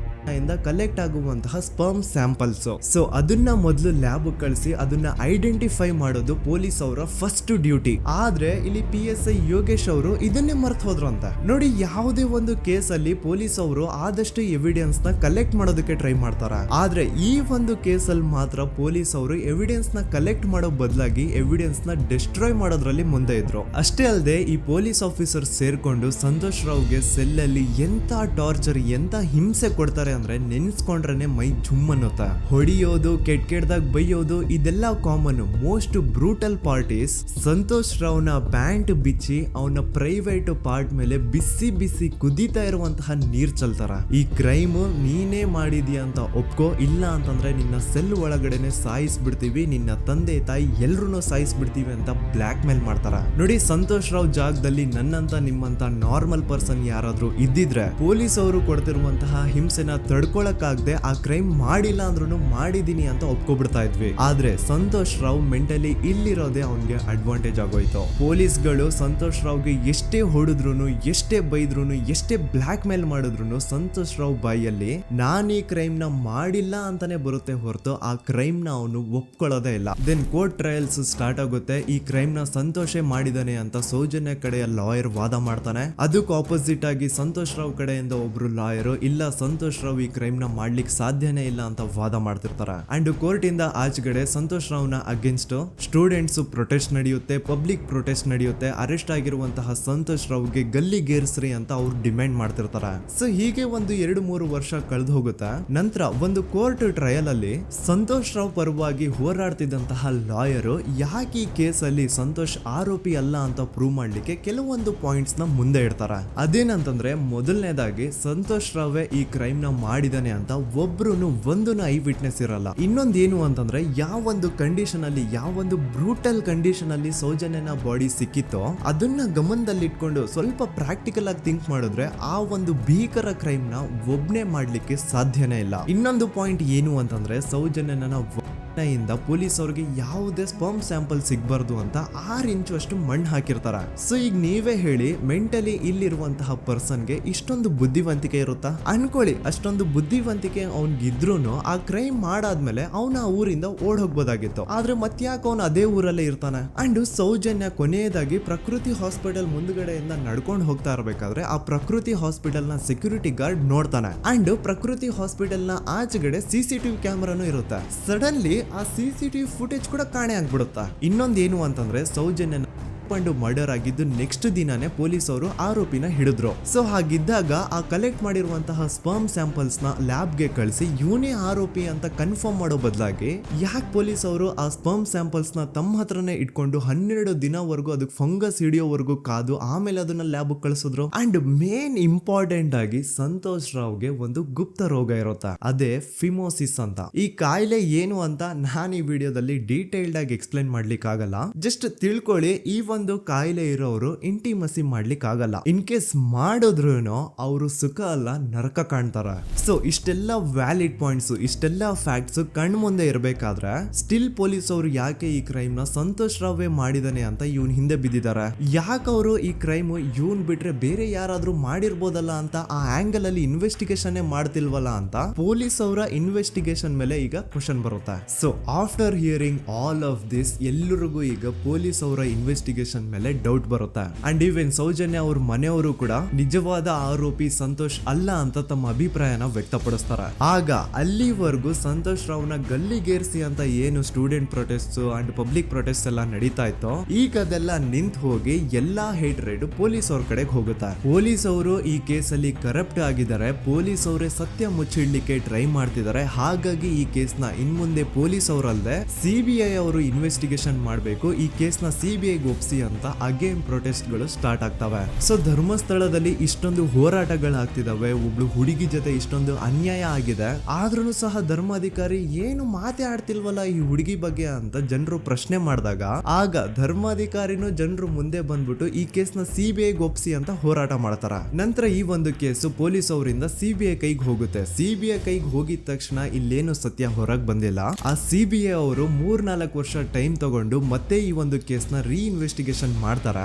ಇಂದ ಕಲೆಕ್ಟ್ ಆಗುವಂತಹ ಸ್ಪರ್ಮ್ ಸ್ಯಾಂಪಲ್ಸ್. ಸೊ ಅದನ್ನ ಮೊದಲು ಲ್ಯಾಬ್ ಕಳಿಸಿ ಅದನ್ನ ಐಡೆಂಟಿಫೈ ಮಾಡೋದು ಪೊಲೀಸ್ ಅವರ ಫಸ್ಟ್ ಡ್ಯೂಟಿ. ಆದ್ರೆ ಇಲ್ಲಿ PSI ಯೋಗೇಶ್ ಅವರು ಇದನ್ನೇ ಮರ್ತು ಹೋದ್ರು ಅಂತ ನೋಡಿ. ಯಾವುದೇ ಒಂದು ಕೇಸ್ ಅಲ್ಲಿ ಪೊಲೀಸ್ ಅವರು ಆದಷ್ಟು ಎವಿಡೆನ್ಸ್ ನ ಕಲೆಕ್ಟ್ ಮಾಡೋದಕ್ಕೆ ಟ್ರೈ ಮಾಡ್ತಾರೆ. ಆದ್ರೆ ಈ ಒಂದು ಕೇಸ್ ಅಲ್ಲಿ ಮಾತ್ರ ಪೊಲೀಸ್ ಅವರು ಎವಿಡೆನ್ಸ್ ನ ಕಲೆಕ್ಟ್ ಮಾಡೋ ಬದಲಾಗಿ ಎವಿಡೆನ್ಸ್ ನ ಡಿಸ್ಟ್ರಾಯ್ ಮಾಡೋದ್ರಲ್ಲಿ ಮುಂದೆ ಇದ್ರು. ಅಷ್ಟೇ ಅಲ್ಲದೆ ಈ ಪೊಲೀಸ್ ಆಫೀಸರ್ ಸೇರ್ಕೊಂಡು ಸಂತೋಷ್ ರಾವ್ಗೆ ಸೆಲ್ ಅಲ್ಲಿ ಎಂತ ಟಾರ್ಚರ್, ಎಂತ ಹಿಂಸೆ ಕೊಡ್ತಾರೆ ಅಂದ್ರೆ ನೆನ್ಸ್ಕೊಂಡ್ರೆ ಮೈ ಜುಮ್ ಅನ್ನುತ್ತ. ಹೊಡಿಯೋದು, ಕೆಟ್ಟದಾಗ ಬೈಯೋದು ಇದೆಲ್ಲ common. Most brutal parties Santosh ರಾವ್ನ ಪ್ಯಾಂಟ್ ಬಿಚ್ಚಿ ಅವನ ಪ್ರೈವೇಟ್ ಪಾರ್ಟ್ ಮೇಲೆ ಬಿಸಿ ಬಿಸಿ ಕುದೀತಾ ಇರುವಂತಹ ನೀರ್ ಚಲ್ತಾರ. ಈ ಕ್ರೈಮ್ ನೀನೇ ಮಾಡಿದ್ಯಾ ಅಂತ ಒಪ್ಕೋ, ಇಲ್ಲ ಅಂತಂದ್ರೆ ನಿನ್ನ ಸೆಲ್ ಒಳಗಡೆನೆ ಸಾಯಿಸ್ಬಿಡ್ತೀವಿ, ನಿನ್ನ ತಂದೆ ತಾಯಿ ಎಲ್ರು ಸಾಯಿಸ್ಬಿಡ್ತೀವಿ ಅಂತ ಬ್ಲಾಕ್ ಮೇಲ್ ಮಾಡ್ತಾರ. ನೋಡಿ, ಸಂತೋಷ್ ರಾವ್ ಜಾಗದಲ್ಲಿ ನನ್ನಂತ ನಿಮ್ಮಂತ ನಾರ್ಮಲ್ ಪರ್ಸನ್ ಯಾರಾದ್ರೂ ಇದ್ದಿದ್ರೆ ಪೊಲೀಸ್ ಅವರು ಕೊಡ್ತಿರುವಂತಹ ಹಿಂಸೆನ ತಡ್ಕೊಳಕ್ಕಾಗದೆ ಆ ಕ್ರೈಮ್ ಮಾಡಿಲ್ಲ ಅಂದ್ರೂ ಮಾಡಿದೀನಿ ಅಂತ ಒಪ್ಕೊಬಿಡ್ತಾ ಇದ್ವಿ. ಆದ್ರೆ ಸಂತೋಷ್ ರಾವ್ ಮೆಂಟಲಿ ಇಲ್ಲಿರೋದೇ ಅವನ್ಗೆ ಅಡ್ವಾಂಟೇಜ್ ಆಗೋಯ್ತು. ಪೊಲೀಸ್ಗಳು ಸಂತೋಷ್ ರಾವ್ಗೆ ಎಷ್ಟೇ ಹೊಡೆದ್ರು, ಎಷ್ಟೇ ಬೈದ್ರು, ಎಷ್ಟೇ ಬ್ಲಾಕ್ ಮೇಲ್ ಮಾಡಿದ್ರು ಸಂತೋಷ್ ರಾವ್ ಬಾಯಲ್ಲಿ ನಾನ್ ಈ ಕ್ರೈಮ್ ನ ಮಾಡಿಲ್ಲ ಅಂತಾನೆ ಬರುತ್ತೆ ಹೊರತು ಆ ಕ್ರೈಮ್ ನ ಅವನು ಒಪ್ಕೊಳ್ಳೋದೇ ಇಲ್ಲ. ದೆನ್ ಕೋರ್ಟ್ ಟ್ರಯಲ್ಸ್ ಸ್ಟಾರ್ಟ್ ಆಗುತ್ತೆ. ಈ ಕ್ರೈಮ್ ನ ಸಂತೋಷೇ ಮಾಡಿದಾನೆ ಅಂತ ಸೌಜನ್ಯ ಕಡೆಯ ಲಾಯರ್ ವಾದ ಮಾಡ್ತಾನೆ. ಅದಕ್ಕೆ ಆಪೋಸಿಟ್ ಆಗಿ ಸಂತೋಷ್ ರಾವ್ ಕಡೆಯಿಂದ ಒಬ್ರು ಲಾಯರ್ ಇಲ್ಲ, ಸಂತೋಷ್ ರಾವ್ ಈ ಕ್ರೈಮ್ ನ ಮಾಡ್ಲಿಕ್ಕೆ ಸಾಧ್ಯನೇ ಇಲ್ಲ ಅಂತ ವಾದ ಮಾಡ್ತಿರ್ತಾರೆ. ಅಂಡ್ ಕೋರ್ಟ್ ಇಂದ ಆಚೆಗಡೆ ಸಂತೋಷ್ ರಾವ್ ನ ಅಗೇನ್ಸ್ಟ್ ಸ್ಟೂಡೆಂಟ್ಸ್ ಪ್ರೊಟೆಸ್ಟ್ ನಡೆಯುತ್ತೆ, ಪಬ್ಲಿಕ್ ಪ್ರೊಟೆಸ್ಟ್ ನಡೆಯುತ್ತೆ. ಅರೆಸ್ಟ್ ಆಗಿರುವಂತಹ ಸಂತೋಷ್ ರಾವ್ಗೆ ಗಲ್ಲಿಗೇರಿಸ್ರಿ ಅಂತ ಅವ್ರು ಡಿಮ್ಯಾಂಡ್ ಮಾಡ್ತಿರ್ತಾರೆ. ಸೊ ಹೀಗೆ ಒಂದು 2-3 ವರ್ಷ ಕಳೆದು ಹೋಗುತ್ತೆ. ನಂತರ ಒಂದು ಕೋರ್ಟ್ ಟ್ರಯಲ್ ಅಲ್ಲಿ ಸಂತೋಷ್ ರಾವ್ ಪರವಾಗಿ ಹೋರಾಡ್ತಿದ್ದಂತಹ ಲಾಯರ್ ಯಾಕೆ ಈ ಕೇಸ್ ಅಲ್ಲಿ ಸಂತೋಷ್ ಆರೋಪಿ ಅಲ್ಲ ಅಂತ ಪ್ರೂವ್ ಮಾಡ್ಲಿಕ್ಕೆ ಕೆಲವೊಂದು ಪಾಯಿಂಟ್ಸ್ ನ ಮುಂದೆ ಇಡ್ತಾರೆ. ಅದೇನಂತಂದ್ರೆ, ಮೊದಲನೇದಾಗಿ ಸಂತೋಷ್ ರಾವೇ ಈ ಕ್ರೈಮ್ ನ ಮಾಡಿದಾನೆ ಅಂತ ಒಂದು ಐ ವಿಟ್ನೆಸ್ ಇರಲ್ಲ. ಇನ್ನೊಂದು ಏನು ಅಂತಂದ್ರೆ, ಯಾವೊಂದು ಕಂಡೀಷನ್ ಅಲ್ಲಿ, ಯಾವೊಂದು ಬ್ರೂಟಲ್ ಕಂಡೀಷನ್ ಅಲ್ಲಿ ಸೌಜನ್ಯನ ಬಾಡಿ ಸಿಕ್ಕಿತ್ತೋ ಅದನ್ನ ಗಮನದಲ್ಲಿ ಇಟ್ಕೊಂಡು ಸ್ವಲ್ಪ ಪ್ರಾಕ್ಟಿಕಲ್ ಆಗಿ ಥಿಂಕ್ ಮಾಡಿದ್ರೆ ಆ ಒಂದು ಭೀಕರ ಕ್ರೈಮ್ ನ ಒಬ್ನೇ ಮಾಡ್ಲಿಕ್ಕೆ ಸಾಧ್ಯನೇ ಇಲ್ಲ. ಇನ್ನೊಂದು ಪಾಯಿಂಟ್ ಏನು ಅಂತಂದ್ರೆ, ಸೌಜನ್ಯನ ಇಂದ ಪೊಲೀಸ್ ಅವ್ರಿಗೆ ಯಾವುದೇ ಸ್ಪರ್ಮ್ ಸ್ಯಾಂಪಲ್ ಸಿಗ್ಬಾರ್ದು ಅಂತ 6 ಇಂಚು ಅಷ್ಟು ಮಣ್ಣು ಹಾಕಿರ್ತಾರ. ಸೊ ಈಗ ನೀವೇ ಹೇಳಿ, ಮೆಂಟಲಿ ಇಲ್ಲಿರುವಂತಹ ಪರ್ಸನ್ಗೆ ಇಷ್ಟೊಂದು ಬುದ್ಧಿವಂತಿಕೆ ಇರುತ್ತಾ ಅನ್ಕೊಳ್ಳಿ. ಅಷ್ಟೊಂದು ಬುದ್ಧಿವಂತಿಕೆ ಅವ್ನಿಗಿದ್ರೂನು ಆ ಕ್ರೈಮ್ ಮಾಡಾದ್ಮೇಲೆ ಅವನ ಆ ಊರಿಂದ ಓಡ್ ಹೋಗ್ಬೋದಾಗಿತ್ತು. ಆದ್ರೆ ಮತ್ತ್ಯಾಕೆ ಅವನು ಅದೇ ಊರಲ್ಲೇ ಇರ್ತಾನೆ. ಅಂಡ್ ಸೌಜನ್ಯ ಕೊನೆಯದಾಗಿ ಪ್ರಕೃತಿ ಹಾಸ್ಪಿಟಲ್ ಮುಂದ್ಗಡೆಯಿಂದ ನಡ್ಕೊಂಡು ಹೋಗ್ತಾ ಇರ್ಬೇಕಾದ್ರೆ ಆ ಪ್ರಕೃತಿ ಹಾಸ್ಪಿಟಲ್ ನ ಸೆಕ್ಯೂರಿಟಿ ಗಾರ್ಡ್ ನೋಡ್ತಾನೆ. ಅಂಡ್ ಪ್ರಕೃತಿ ಹಾಸ್ಪಿಟಲ್ ನ ಆಚೆಗಡೆ CCTV ಕ್ಯಾಮರಾನು ಇರುತ್ತೆ. ಸಡನ್ಲಿ ಆ CCTV ಫುಟೇಜ್ ಕೂಡ ಕಾಣೆ ಆಗ್ಬಿಡುತ್ತಾ. ಇನ್ನೊಂದೇನು ಅಂತಂದ್ರೆ, ಸೌಜನ್ಯನ ಮರ್ಡರ್ ಆಗಿದ್ದು ನೆಕ್ಸ್ಟ್ ದಿನಾನೇ ಪೊಲೀಸ್ ಅವರು ಆರೋಪಿನ ಹಿಡಿದ್ರು. ಸೊ ಹಾಗಿದ್ದಾಗ ಆ ಕಲೆಕ್ಟ್ ಮಾಡಿರುವಂತಹ ಸ್ಪರ್ಮ್ ಸ್ಯಾಂಪಲ್ಸ್ ನ ಲ್ಯಾಬ್ ಗೆ ಕಳಿಸಿ ಇವನೇ ಆರೋಪಿ ಅಂತ ಕನ್ಫರ್ಮ್ ಮಾಡೋ ಬದಲಾಗಿ ಯಾಕೆ ಪೊಲೀಸ್ ಅವರು ಆ ಸ್ಪರ್ಮ್ ಸ್ಯಾಂಪಲ್ಸ್ ನ ತಮ್ಮ ಹತ್ರನೇ ಇಟ್ಕೊಂಡು 12 ದಿನವರೆಗೂ ಅದಕ್ಕೆ ಫಂಗಸ್ ಹಿಡಿಯೋವರೆಗೂ ಕಾದು ಆಮೇಲೆ ಅದನ್ನ ಲ್ಯಾಬ್ ಕಳಿಸಿದ್ರು. ಅಂಡ್ ಮೇನ್ ಇಂಪಾರ್ಟೆಂಟ್ ಆಗಿ ಸಂತೋಷ್ ರಾವ್ಗೆ ಒಂದು ಗುಪ್ತ ರೋಗ ಇರುತ್ತೆ, ಅದೇ ಫಿಮೋಸಿಸ್ ಅಂತ. ಈ ಕಾಯಿಲೆ ಏನು ಅಂತ ನಾನು ಈ ವಿಡಿಯೋದಲ್ಲಿ ಡೀಟೇಲ್ಡ್ ಆಗಿ ಎಕ್ಸ್ಪ್ಲೈನ್ ಮಾಡ್ಲಿಕ್ಕೆ ಆಗಲ್ಲ. ಜಸ್ಟ್ ತಿಳ್ಕೊಳ್ಳಿ, ಈ ಒಂದು ಕಾಯಿಲೆ ಇರೋರು ಇಂಟಿಮಸಿ ಮಾಡ್ಲಿಕ್ಕೆ ಆಗಲ್ಲ. ಇನ್ ಕೇಸ್ ಮಾಡಿದ್ರು ಅವರು ಸುಖ ಅಲ್ಲ ನರಕ ಕಾಣ್ತಾರ. ಸೊ ಇಷ್ಟೆಲ್ಲ ವ್ಯಾಲಿಡ್ ಪಾಯಿಂಟ್ಸ್, ಇಷ್ಟೆಲ್ಲ ಫ್ಯಾಕ್ಟ್ಸ್ ಕಣ್ ಮುಂದೆ ಇರಬೇಕಾದ್ರೆ ಸ್ಟಿಲ್ ಪೊಲೀಸ್ ಅವರು ಯಾಕೆ ಈ ಕ್ರೈಮ್ ನ ಸಂತೋಷ್ ರಾವೇ ಮಾಡಿದಾನೆ ಅಂತ ಇವನ್ ಹಿಂದೆ ಬಿದ್ದಿದ್ದಾರೆ. ಯಾಕೆ ಅವರು ಈ ಕ್ರೈಮ್ ಇವನ್ ಬಿಟ್ರೆ ಬೇರೆ ಯಾರಾದ್ರೂ ಮಾಡಿರ್ಬೋದಲ್ಲ ಅಂತ ಆ ಆಂಗಲ್ ಅಲ್ಲಿ ಇನ್ವೆಸ್ಟಿಗೇಷನ್ ಮಾಡ್ತಿಲ್ವಲ್ಲ ಅಂತ ಪೊಲೀಸ್ ಅವರ ಇನ್ವೆಸ್ಟಿಗೇಷನ್ ಮೇಲೆ ಈಗ ಕ್ವಶನ್ ಬರುತ್ತೆ. So after hearing all of this, ಎಲ್ಲರಿಗೂ ಈಗ ಪೊಲೀಸ್ ಅವರ ಇನ್ವೆಸ್ಟಿಗೇಷನ್ ಇನ್ವೆಸ್ಟಿಗೇಷನ್ ಮೇಲೆ ಡೌಟ್ ಬರುತ್ತೆ. ಅಂಡ್ ಈವನ್ ಸೌಜನ್ಯ ಅವ್ರ ಮನೆಯವರು ಕೂಡ ನಿಜವಾದ ಆರೋಪಿ ಸಂತೋಷ್ ಅಲ್ಲ ಅಂತ ತಮ್ಮ ಅಭಿಪ್ರಾಯನ ವ್ಯಕ್ತಪಡಿಸ್ತಾರೆ. ಆಗ ಅಲ್ಲಿವರೆಗೂ ಸಂತೋಷ್ ರಾವ್ನ ಗಲ್ಲಿಗೇರಿಸಿ ಅಂತ ಏನು student protest and public protest ಎಲ್ಲ ನಡೀತಾ ಇತ್ತು, ಈಗ ಅದೆಲ್ಲ ನಿಂತು ಹೋಗಿ ಎಲ್ಲಾ ಹೇಟ್ ರೇಟ್ ಪೊಲೀಸ್ ಅವ್ರ ಕಡೆಗೆ ಹೋಗುತ್ತೆ. ಪೊಲೀಸ್ ಅವರು ಈ ಕೇಸಲ್ಲಿ ಕರಪ್ಟ್ ಆಗಿದ್ದಾರೆ, ಪೊಲೀಸ್ ಅವರೇ ಸತ್ಯ ಮುಚ್ಚಿಡ್ಲಿಕ್ಕೆ ಟ್ರೈ ಮಾಡ್ತಿದ್ದಾರೆ. ಹಾಗಾಗಿ ಈ ಕೇಸ್ನ ಇನ್ಮುಂದೆ ಪೊಲೀಸ್ ಅವರಲ್ಲದೆ ಸಿಬಿಐ ಅವರು ಇನ್ವೆಸ್ಟಿಗೇಷನ್ ಮಾಡಬೇಕು, ಈ ಕೇಸ್ನ ಸಿಬಿಐಗೆ ಒಪ್ಸಿ ಅಂತ ಅಗೇನ್ ಪ್ರೊಟೆಸ್ಟ್ ಗಳು ಸ್ಟಾರ್ಟ್ ಆಗ್ತವೆ. ಸೊ ಧರ್ಮಸ್ಥಳದಲ್ಲಿ ಇಷ್ಟೊಂದು ಹೋರಾಟಗಳಾಗ್ತಿದಾವೆ, ಒಬ್ಳು ಹುಡುಗಿ ಜೊತೆ ಇಷ್ಟೊಂದು ಅನ್ಯಾಯ ಆಗಿದೆ, ಆದ್ರೂ ಸಹ ಧರ್ಮಾಧಿಕಾರಿ ಏನು ಮಾತೇ ಆಡ್ತಿಲ್ವಲ್ಲ ಈ ಹುಡುಗಿ ಬಗ್ಗೆ ಅಂತ ಜನರು ಪ್ರಶ್ನೆ ಮಾಡಿದಾಗ ಆಗ ಧರ್ಮಾಧಿಕಾರಿನೂ ಜನರು ಮುಂದೆ ಬಂದ್ಬಿಟ್ಟು ಈ ಕೇಸ್ನ ಸಿಬಿಐಗೆ ಒಪ್ಸಿ ಅಂತ ಹೋರಾಟ ಮಾಡ್ತಾರ. ನಂತರ ಈ ಒಂದು ಕೇಸು ಪೊಲೀಸ್ ಅವರಿಂದ ಸಿಬಿಐ ಕೈಗೆ ಹೋಗುತ್ತೆ. ಸಿಬಿಐ ಕೈಗೆ ಹೋಗಿದ ತಕ್ಷಣ ಇಲ್ಲೇನು ಸತ್ಯ ಹೊರಗೆ ಬಂದಿಲ್ಲ. ಆ ಸಿಬಿಐ ಅವರು 3-4 ವರ್ಷ ಟೈಮ್ ತಗೊಂಡು ಮತ್ತೆ ಈ ಒಂದು ಕೇಸ್ನ ಇನ್ವೆಸ್ಟಿಗೇಷನ್ ಮಾಡ್ತಾರ.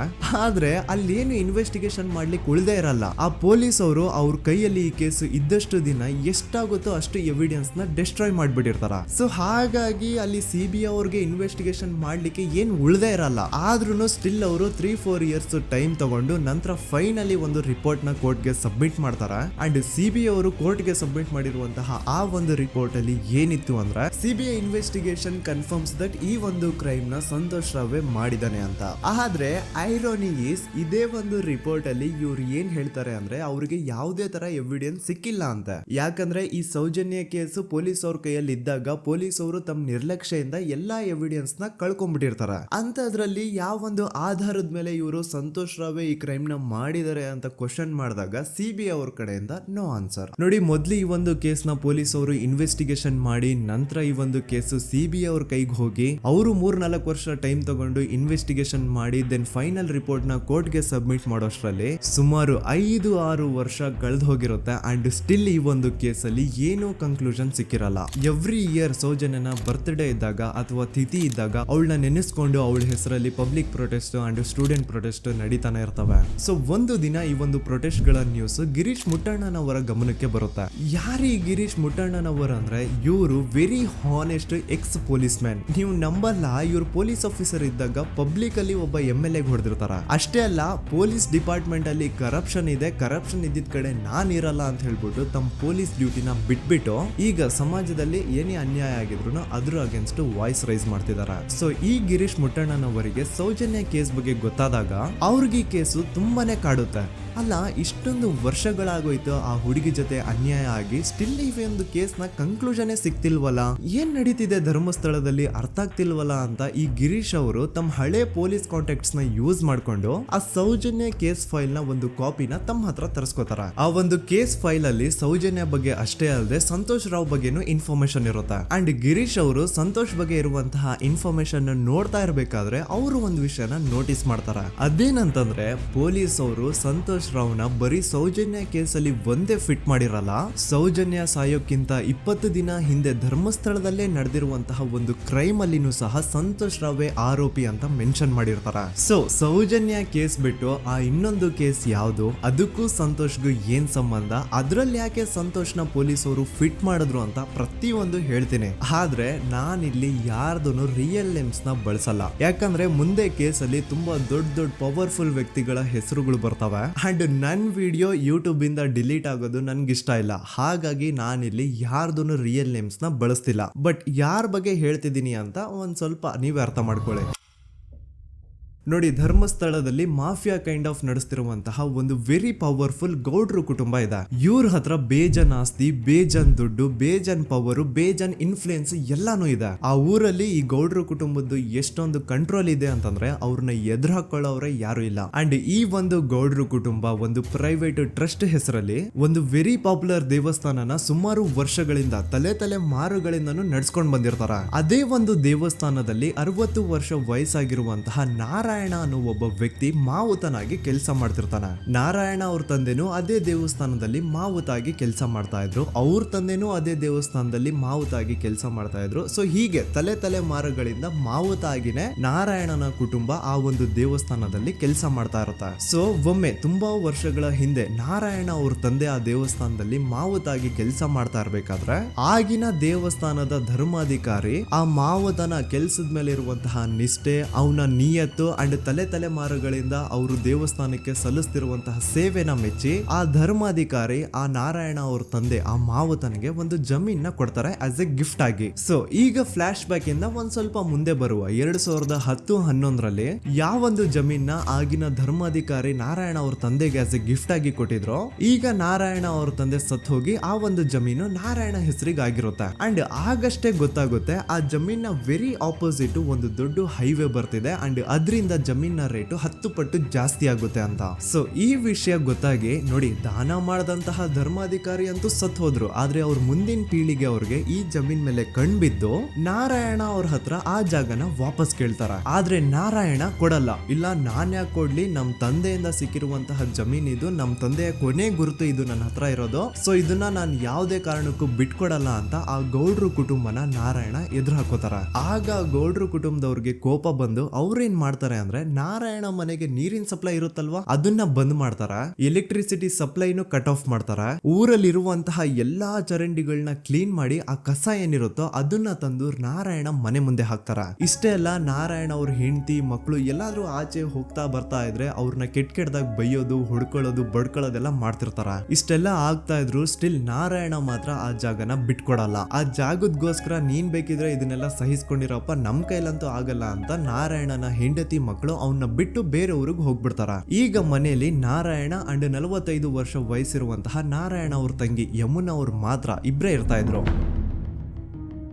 ಆದ್ರೆ ಅಲ್ಲೇನು ಇನ್ವೆಸ್ಟಿಗೇಷನ್ ಮಾಡ್ಲಿಕ್ಕೆ ಉಳ್ದೇ ಇರಲ್ಲ. ಆ ಪೊಲೀಸ್ ಅವರು ಅವ್ರ ಕೈಯಲ್ಲಿ ಈ ಕೇಸು ಇದ್ದಷ್ಟು ದಿನ ಎಷ್ಟಾಗುತ್ತೋ ಅಷ್ಟು ಎವಿಡೆನ್ಸ್ ನ ಡಿಸ್ಟ್ರಾಯ್ ಮಾಡ್ಬಿಟ್ಟಿರ್ತಾರ. ಸೊ ಹಾಗಾಗಿ ಅಲ್ಲಿ ಸಿಬಿಐ ಅವ್ರಿಗೆ ಇನ್ವೆಸ್ಟಿಗೇಷನ್ ಮಾಡ್ಲಿಕ್ಕೆ ಏನ್ ಉಳ್ದೇ ಇರಲ್ಲ. ಆದ್ರೂ ಸ್ಟಿಲ್ ಅವರು 3-4 ಇಯರ್ಸ್ ಟೈಮ್ ತಗೊಂಡು ನಂತರ ಫೈನಲಿ ಒಂದು ರಿಪೋರ್ಟ್ ನ ಕೋರ್ಟ್ಗೆ ಸಬ್ಮಿಟ್ ಮಾಡ್ತಾರ. ಅಂಡ್ ಸಿಬಿಐ ಅವರು ಕೋರ್ಟ್ಗೆ ಸಬ್ಮಿಟ್ ಮಾಡಿರುವಂತಹ ಆ ಒಂದು ರಿಪೋರ್ಟ್ ಅಲ್ಲಿ ಏನಿತ್ತು ಅಂದ್ರೆ ಸಿಬಿಐ ಇನ್ವೆಸ್ಟಿಗೇಷನ್ ಕನ್ಫರ್ಮ್ಸ್ ದಟ್ ಈ ಒಂದು ಕ್ರೈಮ್ ನ ಸಂತೋಷ್ ರಾವ್ ಮಾಡಿದಾನೆ ಅಂತ. ಆದ್ರೆ ಐರಾನಿ ಈಸ್ ಇದೇ ಒಂದು ರಿಪೋರ್ಟ್ ಅಲ್ಲಿ ಇವ್ರು ಏನ್ ಹೇಳ್ತಾರೆ ಅಂದ್ರೆ ಅವ್ರಿಗೆ ಯಾವುದೇ ತರ ಎವಿಡೆನ್ಸ್ ಸಿಕ್ಕಿಲ್ಲ ಅಂತ. ಯಾಕಂದ್ರೆ ಈ ಸೌಜನ್ಯ ಕೇಸು ಪೊಲೀಸ್ ಅವ್ರ ಕೈಯಲ್ಲಿ ಇದ್ದಾಗ ಪೊಲೀಸ್ ಅವರು ತಮ್ಮ ನಿರ್ಲಕ್ಷ್ಯದಿಂದ ಎಲ್ಲಾ ಎವಿಡೆನ್ಸ್ ನ ಕಳ್ಕೊಂಡ್ಬಿಟ್ಟಿರ್ತಾರ. ಅಂತದ್ರಲ್ಲಿ ಯಾವ ಒಂದು ಆಧಾರದ ಮೇಲೆ ಇವರು ಸಂತೋಷ್ ರಾವ್ ಈ ಕ್ರೈಮ್ ನ ಮಾಡಿದ್ದಾರೆ ಅಂತ ಕ್ವಶನ್ ಮಾಡಿದಾಗ ಸಿಬಿಐ ಅವ್ರ ಕಡೆಯಿಂದ ನೋ ಆನ್ಸರ್. ನೋಡಿ, ಮೊದ್ಲು ಈ ಒಂದು ಕೇಸ್ ನ ಪೊಲೀಸ್ ಅವರು ಇನ್ವೆಸ್ಟಿಗೇಷನ್ ಮಾಡಿ ನಂತರ ಈ ಒಂದು ಕೇಸು ಸಿಬಿಐ ಅವ್ರ ಕೈಗೆ ಹೋಗಿ ಅವರು 3-4 ವರ್ಷ ಟೈಮ್ ತಗೊಂಡು ಇನ್ವೆಸ್ಟಿಗೇಷನ್ ಮಾಡಿ ದೆನ್ ಫೈನಲ್ ರಿಪೋರ್ಟ್ ನ ಕೋರ್ಟ್ ಗೆ ಸಬ್ಮಿಟ್ ಮಾಡೋಷ್ಟ್ರಲ್ಲಿ ಸುಮಾರು 5-6 ವರ್ಷ ಕಳೆದು ಹೋಗಿರುತ್ತೆ. ಅಂಡ್ ಸ್ಟಿಲ್ ಈ ಒಂದು ಕೇಸಲ್ಲಿ ಏನೂ ಕನ್ಕ್ಲೂಷನ್ ಸಿಕ್ಕಿರಲ್ಲ. ಎವ್ರಿ ಇಯರ್ ಸೌಜನ್ಯನ ಬರ್ತ್ಡೇ ಇದ್ದಾಗ ಅಥವಾ ತಿಥಿ ಇದ್ದಾಗ ಅವಳನ್ನ ನೆನೆಸ್ಕೊಂಡು ಅವಳ ಹೆಸರಲ್ಲಿ public protest and student protest ನಡೀತಾನೆ ಇರ್ತವೆ. ಸೊ ಒಂದು ದಿನ ಈ ಒಂದು ಪ್ರೊಟೆಸ್ಟ್ ಗಳ ನ್ಯೂಸ್ ಗಿರೀಶ್ ಮುಟ್ಟಣ್ಣನವರ ಗಮನಕ್ಕೆ ಬರುತ್ತೆ. ಯಾರು ಈ ಗಿರೀಶ್ ಮುಟ್ಟಣ್ಣನವರ ಅಂದ್ರೆ ಇವರು very honest X police man. ನೀವು ನಂಬಲ್ಲ, ಇವ್ರು ಪೊಲೀಸ್ ಆಫೀಸರ್ ಇದ್ದಾಗ ಪಬ್ಲಿಕ್ ಅಲ್ಲಿ ಒಬ್ಬ MLA ಹೊಡೆದಿರ್ತಾರ. ಅಷ್ಟೇ ಅಲ್ಲ, ಪೊಲೀಸ್ ಡಿಪಾರ್ಟ್ಮೆಂಟ್ ಅಲ್ಲಿ ಕರಪ್ಷನ್ ಇದೆ, ಕರಪ್ಷನ್ ಇದ್ದಿದ್ ಕಡೆ ನಾನ್ ಇರಲ್ಲ ಅಂತ ಹೇಳ್ಬಿಟ್ಟು ತಮ್ಮ ಪೊಲೀಸ್ ಡ್ಯೂಟಿನ ಬಿಟ್ಬಿಟ್ಟು ಈಗ ಸಮಾಜದಲ್ಲಿ ಏನೇ ಅನ್ಯಾಯ ಆಗಿದ್ರು ಅದ್ರ ಅಗೇನ್ಸ್ಟ್ ವಾಯ್ಸ್ ರೈಸ್ ಮಾಡ್ತಿದಾರ. ಸೊ ಈ ಗಿರೀಶ್ ಮುಟ್ಟಣ್ಣನವರಿಗೆ ಸೌಜನ್ಯ ಕೇಸ್ ಬಗ್ಗೆ ಗೊತ್ತಾದಾಗ ಅವ್ರಿಗೆ ಈ ಕೇಸು ತುಂಬಾನೇ ಕಾಡುತ್ತೆ. ಅಲ್ಲ, ಇಷ್ಟೊಂದು ವರ್ಷಗಳಾಗೋಯ್ತು ಆ ಹುಡುಗಿ ಜೊತೆ ಅನ್ಯಾಯ ಆಗಿ, ಸ್ಟಿಲ್ ಈ ಒಂದು ಕೇಸ್ನ ಕನ್ಕ್ಲೂಷನ್ ಸಿಕ್ತಿಲ್ವಲ್ಲ, ಏನ್ ನಡೀತಿದೆ ಧರ್ಮಸ್ಥಳದಲ್ಲಿ ಅರ್ಥ ಆಗ್ತಿಲ್ವಲ್ಲ ಅಂತ ಈ ಗಿರೀಶ್ ಅವರು ತಮ್ಮ ಹಳೆ ಪೊಲೀಸ್ ಕಾಂಟ್ಯಾಕ್ಟ್ಸ್ ನ ಯೂಸ್ ಮಾಡ್ಕೊಂಡು ಆ ಸೌಜನ್ಯ ಕೇಸ್ ಫೈಲ್ ನ ಒಂದು ಕಾಪಿನ ತಮ್ಮ ಹತ್ರ ತರಿಸ್ಕೋತಾರ. ಆ ಒಂದು ಕೇಸ್ ಫೈಲ್ ಅಲ್ಲಿ ಸೌಜನ್ಯ ಬಗ್ಗೆ ಅಷ್ಟೇ ಅಲ್ಲದೆ ಸಂತೋಷ್ ರಾವ್ ಬಗ್ಗೆನೂ ಇನ್ಫಾರ್ಮೇಶನ್ ಇರುತ್ತೆ. ಅಂಡ್ ಗಿರೀಶ್ ಅವರು ಸಂತೋಷ್ ಬಗ್ಗೆ ಇರುವಂತಹ ಇನ್ಫಾರ್ಮೇಶನ್ ನೋಡ್ತಾ ಇರ್ಬೇಕಾದ್ರೆ ಅವರು ಒಂದು ವಿಷಯನ ನೋಟಿಸ್ ಮಾಡ್ತಾರ. ಅದೇನಂತಂದ್ರೆ ಪೊಲೀಸ್ ಅವರು ಸಂತೋಷ್ ರಾವ್ನ ಬರೀ ಸೌಜನ್ಯ ಕೇಸಲ್ಲಿ ಒಂದೇ ಫಿಟ್ ಮಾಡಿರಲ್ಲ, ಸೌಜನ್ಯ ಸಾಯೋಕ್ಕಿಂತ 20 ದಿನ ಹಿಂದೆ ಧರ್ಮಸ್ಥಳದಲ್ಲೇ ನಡೆದಿರುವಂತಹ ಒಂದು ಕ್ರೈಮ್ ಅಲ್ಲಿನೂ ಸಹ ಸಂತೋಷ್ ರಾವೇ ಆರೋಪಿ ಅಂತ ಮೆನ್ಷನ್ ಮಾಡಿರ್ತಾರ. ಸೊ ಸೌಜನ್ಯ ಕೇಸ್ ಬಿಟ್ಟು ಆ ಇನ್ನೊಂದು ಕೇಸ್ ಯಾವುದು, ಅದಕ್ಕೂ ಸಂತೋಷ್ಗೂ ಏನ್ ಸಂಬಂಧ, ಅದ್ರಲ್ಲಿ ಯಾಕೆ ಸಂತೋಷ್ನ ಪೊಲೀಸ್ ಅವರು ಫಿಟ್ ಮಾಡಿದ್ರು ಅಂತ ಪ್ರತಿಯೊಂದು ಹೇಳ್ತೀನಿ. ಆದ್ರೆ ನಾನಿಲ್ಲಿ ಯಾರ್ದೂ ರಿಯಲ್ ನೇಮ್ಸ್ ನ ಬಳಸಲ್ಲ. ಯಾಕಂದ್ರೆ ಮುಂದೆ ಕೇಸಲ್ಲಿ ತುಂಬಾ ದೊಡ್ಡ ಪವರ್ಫುಲ್ ವ್ಯಕ್ತಿಗಳ ಹೆಸರುಗಳು ಬರ್ತವೆ. ಅಂಡ್ ನನ್ ವಿಡಿಯೋ ಯೂಟ್ಯೂಬ್ ಇಂದ ಡಿಲೀಟ್ ಆಗೋದು ನನ್ಗೆ ಇಷ್ಟ ಇಲ್ಲ. ಹಾಗಾಗಿ ನಾನಿಲ್ಲಿ ಯಾರ್ದೂ ರಿಯಲ್ ನೇಮ್ಸ್ ನ ಬಳಸ್ತಿಲ್ಲ. ಬಟ್ ಯಾರ ಬಗ್ಗೆ ಹೇಳ್ತಿದ್ದೀನಿ ಅಂತ ಒಂದ್ ಸ್ವಲ್ಪ ನೀವೇ ಅರ್ಥ ಮಾಡ್ಕೊಳ್ಳಿ. ನೋಡಿ, ಧರ್ಮಸ್ಥಳದಲ್ಲಿ ಮಾಫಿಯಾ ಕೈಂಡ್ ಆಫ್ ನಡೆಸ್ತಿರುವಂತಹ ಒಂದು ವೆರಿ ಪವರ್ಫುಲ್ ಗೌಡ್ರು ಕುಟುಂಬ ಇದೆ. ಇವ್ರ ಹತ್ರ ಬೇಜನ್ ಆಸ್ತಿ, ಬೇಜನ್ ದುಡ್ಡು, ಬೇಜನ್ ಪವರ್, ಬೇಜನ್ ಇನ್ಫ್ಲೂಯೆನ್ಸ್ ಎಲ್ಲಾನು ಇದೆ. ಆ ಊರಲ್ಲಿ ಈ ಗೌಡ್ರು ಕುಟುಂಬದ್ದು ಎಷ್ಟೊಂದು ಕಂಟ್ರೋಲ್ ಇದೆ ಅಂತಂದ್ರೆ ಅವ್ರನ್ನ ಎದುರು ಹಾಕೊಳ್ಳೋರೆ ಯಾರು ಇಲ್ಲ. ಅಂಡ್ ಈ ಒಂದು ಗೌಡ್ರು ಕುಟುಂಬ ಒಂದು ಪ್ರೈವೇಟ್ ಟ್ರಸ್ಟ್ ಹೆಸರಲ್ಲಿ ಒಂದು ವೆರಿ ಪಾಪ್ಯುಲರ್ ದೇವಸ್ಥಾನನ ಸುಮಾರು ವರ್ಷಗಳಿಂದ ತಲೆ ಮಾರುಗಳಿಂದನೂ ನಡ್ಸ್ಕೊಂಡ್ ಬಂದಿರ್ತಾರ. ಅದೇ ಒಂದು ದೇವಸ್ಥಾನದಲ್ಲಿ 60 ವರ್ಷ ವಯಸ್ಸಾಗಿರುವಂತಹ ನಾರಾಯಣ ಅನ್ನೋ ಒಬ್ಬ ವ್ಯಕ್ತಿ ಮಾವುತನಾಗಿ ಕೆಲಸ ಮಾಡ್ತಿರ್ತಾನೆ. ನಾರಾಯಣ ಅವ್ರ ತಂದೆನೂ ಅದೇ ದೇವಸ್ಥಾನದಲ್ಲಿ ಮಾವುತಾಗಿ ಕೆಲಸ ಮಾಡ್ತಾ ಇದ್ರು, ಅವ್ರ ತಂದೆನೂ ಅದೇ ದೇವಸ್ಥಾನದಲ್ಲಿ ಮಾವುತಾಗಿ ಕೆಲಸ ಮಾಡ್ತಾ ಇದ್ರು. ಸೊ ಹೀಗೆ ತಲೆ ಮಾರುಗಳಿಂದ ಮಾವುತ ಆಗಿನೇ ನಾರಾಯಣನ ಕುಟುಂಬ ಆ ಒಂದು ದೇವಸ್ಥಾನದಲ್ಲಿ ಕೆಲಸ ಮಾಡ್ತಾ ಇರುತ್ತೆ. ಸೊ ಒಮ್ಮೆ ತುಂಬಾ ವರ್ಷಗಳ ಹಿಂದೆ ನಾರಾಯಣ ಅವ್ರ ತಂದೆ ಆ ದೇವಸ್ಥಾನದಲ್ಲಿ ಮಾವುತಾಗಿ ಕೆಲಸ ಮಾಡ್ತಾ ಇರ್ಬೇಕಾದ್ರೆ ಆಗಿನ ದೇವಸ್ಥಾನದ ಧರ್ಮಾಧಿಕಾರಿ ಆ ಮಾವುತನ ಕೆಲ್ಸದ ಮೇಲೆ ಇರುವಂತಹ ನಿಷ್ಠೆ, ಅವನ ನಿಯತ್ತು ಅಂಡ್ ತಲೆಮಾರುಗಳಿಂದ ಅವರು ದೇವಸ್ಥಾನಕ್ಕೆ ಸಲ್ಲಿಸ್ತಿರುವಂತಹ ಸೇವೆನ ಮೆಚ್ಚಿ ಆ ಧರ್ಮಾಧಿಕಾರಿ ಆ ನಾರಾಯಣ ಅವ್ರ ತಂದೆ ಆ ಮಾವುತನಿಗೆ ಒಂದು ಜಮೀನ ಕೊಡ್ತಾರೆ ಆಸ್ ಎ ಗಿಫ್ಟ್ ಆಗಿ. ಸೊ ಈಗ ಫ್ಲಾಶ್ ಬ್ಯಾಕ್ ಇಂದ ಒಂದ್ ಸ್ವಲ್ಪ ಮುಂದೆ ಬರುವ 2010-11ರಲ್ಲಿ ಯಾವೊಂದು ಜಮೀನ ಆಗಿನ ಧರ್ಮಾಧಿಕಾರಿ ನಾರಾಯಣ ಅವ್ರ ತಂದೆಗೆ ಆಸ್ ಎ ಗಿಫ್ಟ್ ಆಗಿ ಕೊಟ್ಟಿದ್ರು, ಈಗ ನಾರಾಯಣ ಅವ್ರ ತಂದೆ ಸತ್ ಹೋಗಿ ಆ ಒಂದು ಜಮೀನು ನಾರಾಯಣ ಹೆಸರಿಗೆ ಆಗಿರುತ್ತೆ. ಅಂಡ್ ಆಗಷ್ಟೇ ಗೊತ್ತಾಗುತ್ತೆ ಆ ಜಮೀನ ವೆರಿ ಆಪೋಸಿಟ್ ಒಂದು ದೊಡ್ಡ ಹೈವೇ ಬರ್ತಿದೆ ಅಂಡ್ ಅದರಿಂದ ಜಮೀನ ರೇಟು 10 ಪಟ್ಟು ಜಾಸ್ತಿ ಆಗುತ್ತೆ ಅಂತ. ಸೊ ಈ ವಿಷಯ ಗೊತ್ತಾಗಿ ನೋಡಿ ದಾನ ಮಾಡದಂತಹ ಧರ್ಮಾಧಿಕಾರಿ ಅಂತೂ ಸತ್ ಹೋದ್ರು, ಆದ್ರೆ ಅವ್ರ ಮುಂದಿನ ಪೀಳಿಗೆ ಅವ್ರಿಗೆ ಈ ಜಮೀನ್ ಮೇಲೆ ಕಣ್ಬಿದ್ದು ನಾರಾಯಣ ಅವ್ರ ಹತ್ರ ಆ ಜಾಗನ ವಾಪಸ್ ಕೇಳ್ತಾರ. ಆದ್ರೆ ನಾರಾಯಣ ಕೊಡಲ್ಲ. ಇಲ್ಲ ನಾನ್ ಯಾಕೆ ಕೊಡ್ಲಿ, ನಮ್ ತಂದೆಯಿಂದ ಸಿಕ್ಕಿರುವಂತಹ ಜಮೀನ್ ಇದು, ನಮ್ ತಂದೆಯ ಕೊನೆ ಗುರುತು ಇದು ನನ್ನ ಹತ್ರ ಇರೋದು, ಸೊ ಇದನ್ನ ನಾನ್ ಯಾವುದೇ ಕಾರಣಕ್ಕೂ ಬಿಟ್ಕೊಡಲ್ಲ ಅಂತ ಆ ಗೌಡ್ರು ಕುಟುಂಬನ ನಾರಾಯಣ ಎದುರು ಹಾಕೋತಾರ. ಆಗ ಗೌಡ್ರು ಕುಟುಂಬದವ್ರಿಗೆ ಕೋಪ ಬಂದು ಅವ್ರೇನ್ ಮಾಡ್ತಾರೆ ಅಂದ್ರೆ ನಾರಾಯಣ ಮನೆಗೆ ನೀರಿನ ಸಪ್ಲೈ ಇರುತ್ತಲ್ವಾ ಅದನ್ನ ಬಂದ್ ಮಾಡ್ತಾರ, ಎಲೆಕ್ಟ್ರಿಸಿಟಿ ಸಪ್ಲೈನು ಕಟ್ ಆಫ್ ಮಾಡ್ತಾರ, ಊರಲ್ಲಿರುವಂತಹ ಎಲ್ಲಾ ಚರಂಡಿಗಳನ್ನ ಕ್ಲೀನ್ ಮಾಡಿ ಆ ಕಸ ಏನಿರುತ್ತೋ ಅದನ್ನ ತಂದು ನಾರಾಯಣ ಮನೆ ಮುಂದೆ ಹಾಕ್ತಾರ. ಇಷ್ಟೇ ಅಲ್ಲ, ನಾರಾಯಣ ಅವ್ರ ಹೆಂಡತಿ ಮಕ್ಕಳು ಎಲ್ಲಾದ್ರೂ ಆಚೆ ಹೋಗ್ತಾ ಬರ್ತಾ ಇದ್ರೆ ಅವ್ರನ್ನ ಕೆಟ್ಟದಾಗ ಬೈಯೋದು, ಹೊಡ್ಕೊಳ್ಳೋದು, ಬಡ್ಕೊಳ್ಳೋದೆಲ್ಲ ಮಾಡ್ತಿರ್ತಾರ. ಇಷ್ಟೆಲ್ಲ ಆಗ್ತಾ ಇದ್ರು ಸ್ಟಿಲ್ ನಾರಾಯಣ ಮಾತ್ರ ಆ ಜಾಗನ ಬಿಟ್ಕೊಡಲ್ಲ. ಆ ಜಾಗದಗೋಸ್ಕರ ನೀನ್ ಬೇಕಿದ್ರೆ ಇದನ್ನೆಲ್ಲ ಸಹಿಸ್ಕೊಂಡಿರಪ್ಪ, ನಮ್ ಕೈಲಂತೂ ಆಗಲ್ಲ ಅಂತ ನಾರಾಯಣನ ಹೆಂಡತಿ ಮಕ್ಕಳು ಅವನ್ನ ಬಿಟ್ಟು ಬೇರೆ ಊರಿಗೆ ಹೋಗ್ಬಿಡ್ತಾರ. ಈಗ ಮನೆಯಲ್ಲಿ ನಾರಾಯಣ ಅಂಡ್ 45 ವರ್ಷ ವಯಸ್ಸಿರುವಂತಹ ನಾರಾಯಣ ಅವ್ರ ತಂಗಿ ಯಮುನಾ ಅವ್ರು ಮಾತ್ರ ಇಬ್ರೇ ಇರ್ತಾ ಇದ್ರು.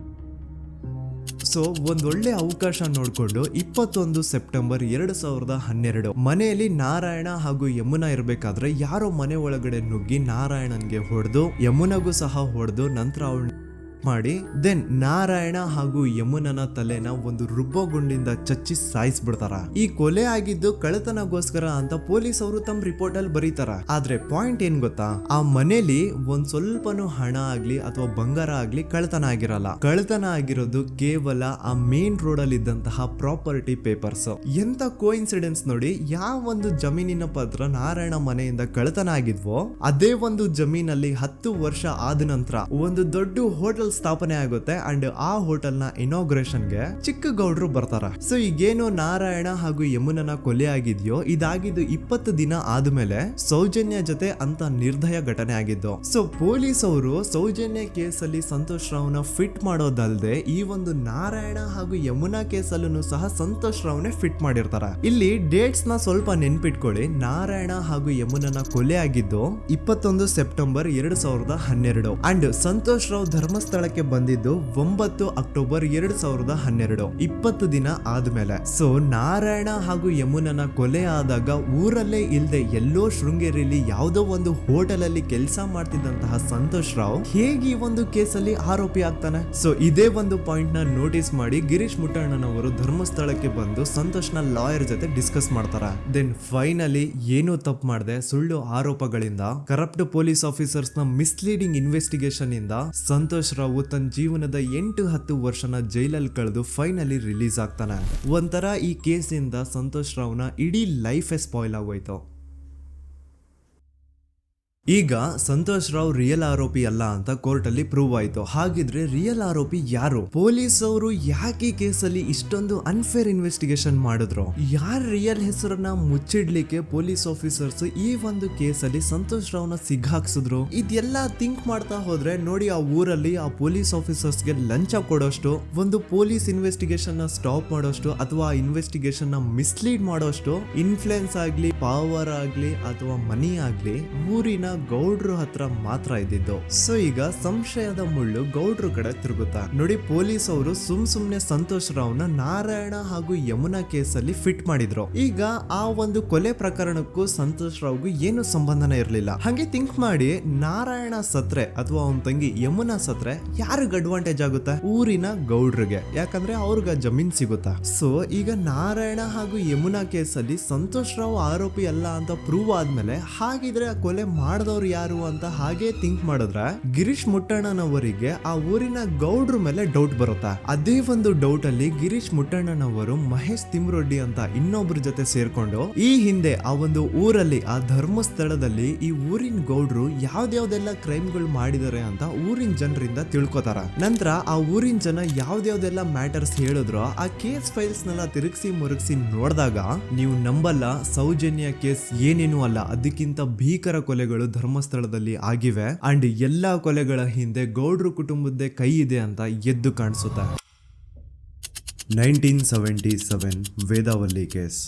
ಸೊ ಒಂದೊಳ್ಳೆ ಅವಕಾಶ ನೋಡ್ಕೊಂಡು 21 ಸೆಪ್ಟೆಂಬರ್ 2012 ಮನೆಯಲ್ಲಿ ನಾರಾಯಣ ಹಾಗೂ ಯಮುನಾ ಇರ್ಬೇಕಾದ್ರೆ ಯಾರೋ ಮನೆ ಒಳಗಡೆ ನುಗ್ಗಿ ನಾರಾಯಣನ್ಗೆ ಹೊಡೆದು ಯಮುನಾಗೂ ಸಹ ಹೊಡೆದು ನಂತರ ಅವಳು ಮಾಡಿ ದೆನ್ ನಾರಾಯಣ ಹಾಗೂ ಯಮುನನ ತಲೆನ ಒಂದು ರುಬ್ಬಗುಂಡಿಂದ ಚಚ್ಚಿ ಸಾಯಿಸ್ಬಿಡ್ತಾರ. ಈ ಕೊಲೆ ಆಗಿದ್ದು ಕಳ್ಳತನಗೋಸ್ಕರ ಅಂತ ಪೊಲೀಸ್ ಅವರು ತಮ್ಮ ರಿಪೋರ್ಟ್ ಅಲ್ಲಿ ಬರೀತಾರ. ಆದ್ರೆ ಪಾಯಿಂಟ್ ಏನ್ ಗೊತ್ತಾ, ಆ ಮನೇಲಿ ಒಂದ್ ಸ್ವಲ್ಪನೂ ಹಣ ಆಗ್ಲಿ ಅಥವಾ ಬಂಗಾರ ಆಗ್ಲಿ ಕಳ್ಳತನ ಆಗಿರಲ್ಲ. ಕಳ್ಳತನ ಆಗಿರೋದು ಕೇವಲ ಆ ಮೇನ್ ರೋಡ್ ಅಲ್ಲಿ ಇದ್ದಂತಹ ಪ್ರಾಪರ್ಟಿ ಪೇಪರ್ಸ್. ಎಂತ ಕೋಇನ್ಸಿಡೆನ್ಸ್ ನೋಡಿ, ಯಾವ ಒಂದು ಜಮೀನಿನ ಪತ್ರ ನಾರಾಯಣ ಮನೆಯಿಂದ ಕಳ್ಳತನ ಆಗಿದ್ವೋ ಅದೇ ಒಂದು ಜಮೀನಲ್ಲಿ 10 ವರ್ಷ ಆದ ನಂತರ ಒಂದು ದೊಡ್ಡ ಹೋಟೆಲ್ ಸ್ಥಾಪನೆ ಆಗುತ್ತೆ ಅಂಡ್ ಆ ಹೋಟೆಲ್ ನ ಇನಾಗ್ರೇಷನ್ ಗೆ ಚಿಕ್ಕ ಗೌಡ್ರು ಬರ್ತಾರ. ಸೊ ಈಗೇನು ನಾರಾಯಣ ಹಾಗೂ ಯಮುನನ ಕೊಲೆ ಆಗಿದ್ಯೋ ಇದಾಗಿದ್ದು 20 ದಿನ ಆದ್ಮೇಲೆ ಸೌಜನ್ಯ ಜೊತೆ ಅಂತ ನಿರ್ದಯ ಘಟನೆ ಆಗಿದ್ದು. ಸೊ ಪೊಲೀಸ್ ಅವರು ಸೌಜನ್ಯ ಕೇಸಲ್ಲಿ ಸಂತೋಷ್ ರಾವ್ನ ಫಿಟ್ ಮಾಡೋದಲ್ದೆ ಈ ಒಂದು ನಾರಾಯಣ ಹಾಗೂ ಯಮುನಾ ಕೇಸಲ್ಲೂ ಸಹ ಸಂತೋಷ್ ರಾವ್ನೆ ಫಿಟ್ ಮಾಡಿರ್ತಾರ. ಇಲ್ಲಿ ಡೇಟ್ಸ್ ನ ಸ್ವಲ್ಪ ನೆನ್ಪಿಟ್ಕೊಳ್ಳಿ. ನಾರಾಯಣ ಹಾಗೂ ಯಮುನನ ಕೊಲೆ ಆಗಿದ್ದು 21 ಸೆಪ್ಟೆಂಬರ್ 2012 ಅಂಡ್ ಸಂತೋಷ್ ರಾವ್ ಧರ್ಮಸ್ಥಳ ಬಂದಿದ್ದು 9 ಅಕ್ಟೋಬರ್ 2012, 20 ದಿನ ಆದ್ಮೇಲೆ. ಸೊ ನಾರಾಯಣ ಹಾಗೂ ಯಮುನನ ಕೊಲೆ ಆದಾಗ ಊರಲ್ಲೇ ಇಲ್ದೆ ಎಲ್ಲೋ ಶೃಂಗೇರಿಯಲ್ಲಿ ಯಾವುದೋ ಒಂದು ಹೋಟೆಲ್ ಅಲ್ಲಿ ಕೆಲಸ ಮಾಡ್ತಿದ್ದಂತಹ ಸಂತೋಷ್ ರಾವ್ ಹೇಗೆ ಈ ಒಂದು ಕೇಸಲ್ಲಿ ಆರೋಪಿ ಆಗ್ತಾನೆ? ಸೊ ಇದೇ ಒಂದು ಪಾಯಿಂಟ್ ನ ನೋಟಿಸ್ ಮಾಡಿ ಗಿರೀಶ್ ಮುಟ್ಟಣ್ಣನವರು ಧರ್ಮಸ್ಥಳಕ್ಕೆ ಬಂದು ಸಂತೋಷ್ನ ಲಾಯರ್ ಜೊತೆ ಡಿಸ್ಕಸ್ ಮಾಡ್ತಾರ. ದೆನ್ ಫೈನಲಿ ಏನೋ ತಪ್ಪು ಮಾಡದೆ ಸುಳ್ಳು ಆರೋಪಗಳಿಂದ ಕರಪ್ಟ್ ಪೊಲೀಸ್ ಆಫೀಸರ್ಸ್ ನ ಮಿಸ್ಲೀಡಿಂಗ್ ಇನ್ವೆಸ್ಟಿಗೇಷನ್ ಇಂದ ಸಂತೋಷ್ ರಾವ್ ತನ್ನ ಜೀವನದ 8-10 ವರ್ಷನ ಜೈಲಲ್ಲಿ ಕಳೆದು ಫೈನಲಿ ರಿಲೀಸ್ ಆಗ್ತಾನೆ. ಒಂಥರ ಈ ಕೇಸಿಂದ ಸಂತೋಷ್ ರಾವ್ನ ಇಡೀ ಲೈಫೇ ಸ್ಪಾಯ್ಲ್ ಆಗೋಯ್ತು. ಈಗ ಸಂತೋಷ್ ರಾವ್ ರಿಯಲ್ ಆರೋಪಿ ಅಲ್ಲ ಅಂತ ಕೋರ್ಟ್ ಅಲ್ಲಿ ಪ್ರೂವ್ ಆಯ್ತು. ಹಾಗಿದ್ರೆ ರಿಯಲ್ ಆರೋಪಿ ಯಾರು? ಪೊಲೀಸ್ ಅವರು ಯಾಕೆ ಕೇಸಲ್ಲಿ ಇಷ್ಟೊಂದು ಅನ್ಫೇರ್ ಇನ್ವೆಸ್ಟಿಗೇಷನ್ ಮಾಡಿದ್ರು? ಯಾರ ರಿಯಲ್ ಹೆಸರನ್ನ ಮುಚ್ಚಿಡ್ಲಿಕ್ಕೆ ಪೊಲೀಸ್ ಆಫೀಸರ್ಸ್ ಈ ಒಂದು ಕೇಸಲ್ಲಿ ಸಂತೋಷ್ ರಾವ್ನ ಸಿಗ್ಹಾಕ್ಸಿದ್ರು? ಇದೆಲ್ಲ ಥಿಂಕ್ ಮಾಡ್ತಾ ಹೋದ್ರೆ ನೋಡಿ ಆ ಊರಲ್ಲಿ ಆ ಪೊಲೀಸ್ ಆಫೀಸರ್ಸ್ಗೆ ಲಂಚ ಕೊಡೋಷ್ಟು, ಒಂದು ಪೊಲೀಸ್ ಇನ್ವೆಸ್ಟಿಗೇಷನ್ ನ ಸ್ಟಾಪ್ ಮಾಡೋಷ್ಟು ಅಥವಾ ಇನ್ವೆಸ್ಟಿಗೇಷನ್ ನ ಮಿಸ್ಲೀಡ್ ಮಾಡೋಷ್ಟು ಇನ್ಫ್ಲುಯೆನ್ಸ್ ಆಗ್ಲಿ, ಪವರ್ ಆಗ್ಲಿ ಅಥವಾ ಮನಿ ಆಗ್ಲಿ ಊರಿನ ಗೌಡ್ರು ಹತ್ರ ಮಾತ್ರ ಇದ್ದಿದ್ದು. ಸೊ ಈಗ ಸಂಶಯದ ಮುಳ್ಳು ಗೌಡ್ರು ಕಡೆ ತಿರುಗುತ್ತಾ. ನೋಡಿ ಪೊಲೀಸ್ ಅವರು ಸುಮ್ನೆ ಸಂತೋಷ್ ರಾವ್ನ ನಾರಾಯಣ ಹಾಗೂ ಯಮುನಾ ಕೇಸಲ್ಲಿ ಫಿಟ್ ಮಾಡಿದ್ರು. ಈಗ ಆ ಒಂದು ಕೊಲೆ ಪ್ರಕರಣಕ್ಕೂ ಸಂತೋಷ್ ರಾವ್ಗೂ ಏನು ಸಂಬಂಧನ ಇರ್ಲಿಲ್ಲ. ಹಂಗೆ ಥಿಂಕ್ ಮಾಡಿ ನಾರಾಯಣ ಸತ್ರೆ ಅಥವಾ ಅವನ ತಂಗಿ ಯಮುನಾ ಸತ್ರೆ ಯಾರಿಗ ಅಡ್ವಾಂಟೇಜ್ ಆಗುತ್ತೆ? ಊರಿನ ಗೌಡ್ರಿಗೆ, ಯಾಕಂದ್ರೆ ಅವ್ರಿಗ ಜಮೀನ್ ಸಿಗುತ್ತಾ. ಸೊ ಈಗ ನಾರಾಯಣ ಹಾಗೂ ಯಮುನಾ ಕೇಸಲ್ಲಿ ಸಂತೋಷ್ ರಾವ್ ಆರೋಪಿ ಅಲ್ಲ ಅಂತ ಪ್ರೂವ್ ಆದ್ಮೇಲೆ ಹಾಗಿದ್ರೆ ಆ ಕೊಲೆ ಮಾಡ್ದವ್ರು ಯಾರು ಅಂತ ಹಾಗೆ ಥಿಂಕ್ ಮಾಡಿದ್ರೆ ಗಿರೀಶ್ ಮುಟ್ಟಣ್ಣನವರಿಗೆ ಆ ಊರಿನ ಗೌಡ್ರ ಮೇಲೆ ಡೌಟ್ ಬರುತ್ತೆ. ಅದೇ ಒಂದು ಡೌಟ್ ಅಲ್ಲಿ ಗಿರೀಶ್ ಮುಟ್ಟಣ್ಣನವರು ಮಹೇಶ್ ತಿಮ್ರೊಡ್ಡಿ ಅಂತ ಇನ್ನೊಬ್ರ ಜೊತೆ ಸೇರ್ಕೊಂಡು ಈ ಹಿಂದೆ ಆ ಒಂದು ಊರಲ್ಲಿ ಆ ಧರ್ಮಸ್ಥಳದಲ್ಲಿ ಈ ಊರಿನ ಗೌಡ್ರು ಯಾವ್ದಾವ್ದೆಲ್ಲ ಕ್ರೈಮ್ಗಳು ಮಾಡಿದಾರೆ ಅಂತ ಊರಿನ ಜನರಿಂದ ತಿಳ್ಕೊತಾರ. ನಂತರ ಆ ಊರಿನ ಜನ ಯಾವ್ದಾವ್ದೆಲ್ಲ ಮ್ಯಾಟರ್ಸ್ ಹೇಳಿದ್ರು ಆ ಕೇಸ್ ಫೈಲ್ಸ್ ನೆಲ್ಲ ತಿರುಗಿಸಿ ಮುರುಗಿಸಿ ನೋಡಿದಾಗ ನೀವು ನಂಬಲ್ಲ, ಸೌಜನ್ಯ ಕೇಸ್ ಏನೇನು ಅಲ್ಲ, ಅದಕ್ಕಿಂತ ಭೀಕರ ಕೊಲೆಗಳು ಧರ್ಮಸ್ಥಳದಲ್ಲಿ ಆಗಿವೆ ಅಂಡ್ ಎಲ್ಲಾ ಕೊಲೆಗಳ ಹಿಂದೆ ಗೌಡ್ರು ಕುಟುಂಬದ್ದೇ ಕೈ ಇದೆ ಅಂತ ಎದ್ದು ಕಾಣಿಸುತ್ತೆ. 1977 ವೇದಾವಲ್ಲಿ ಕೇಸ್.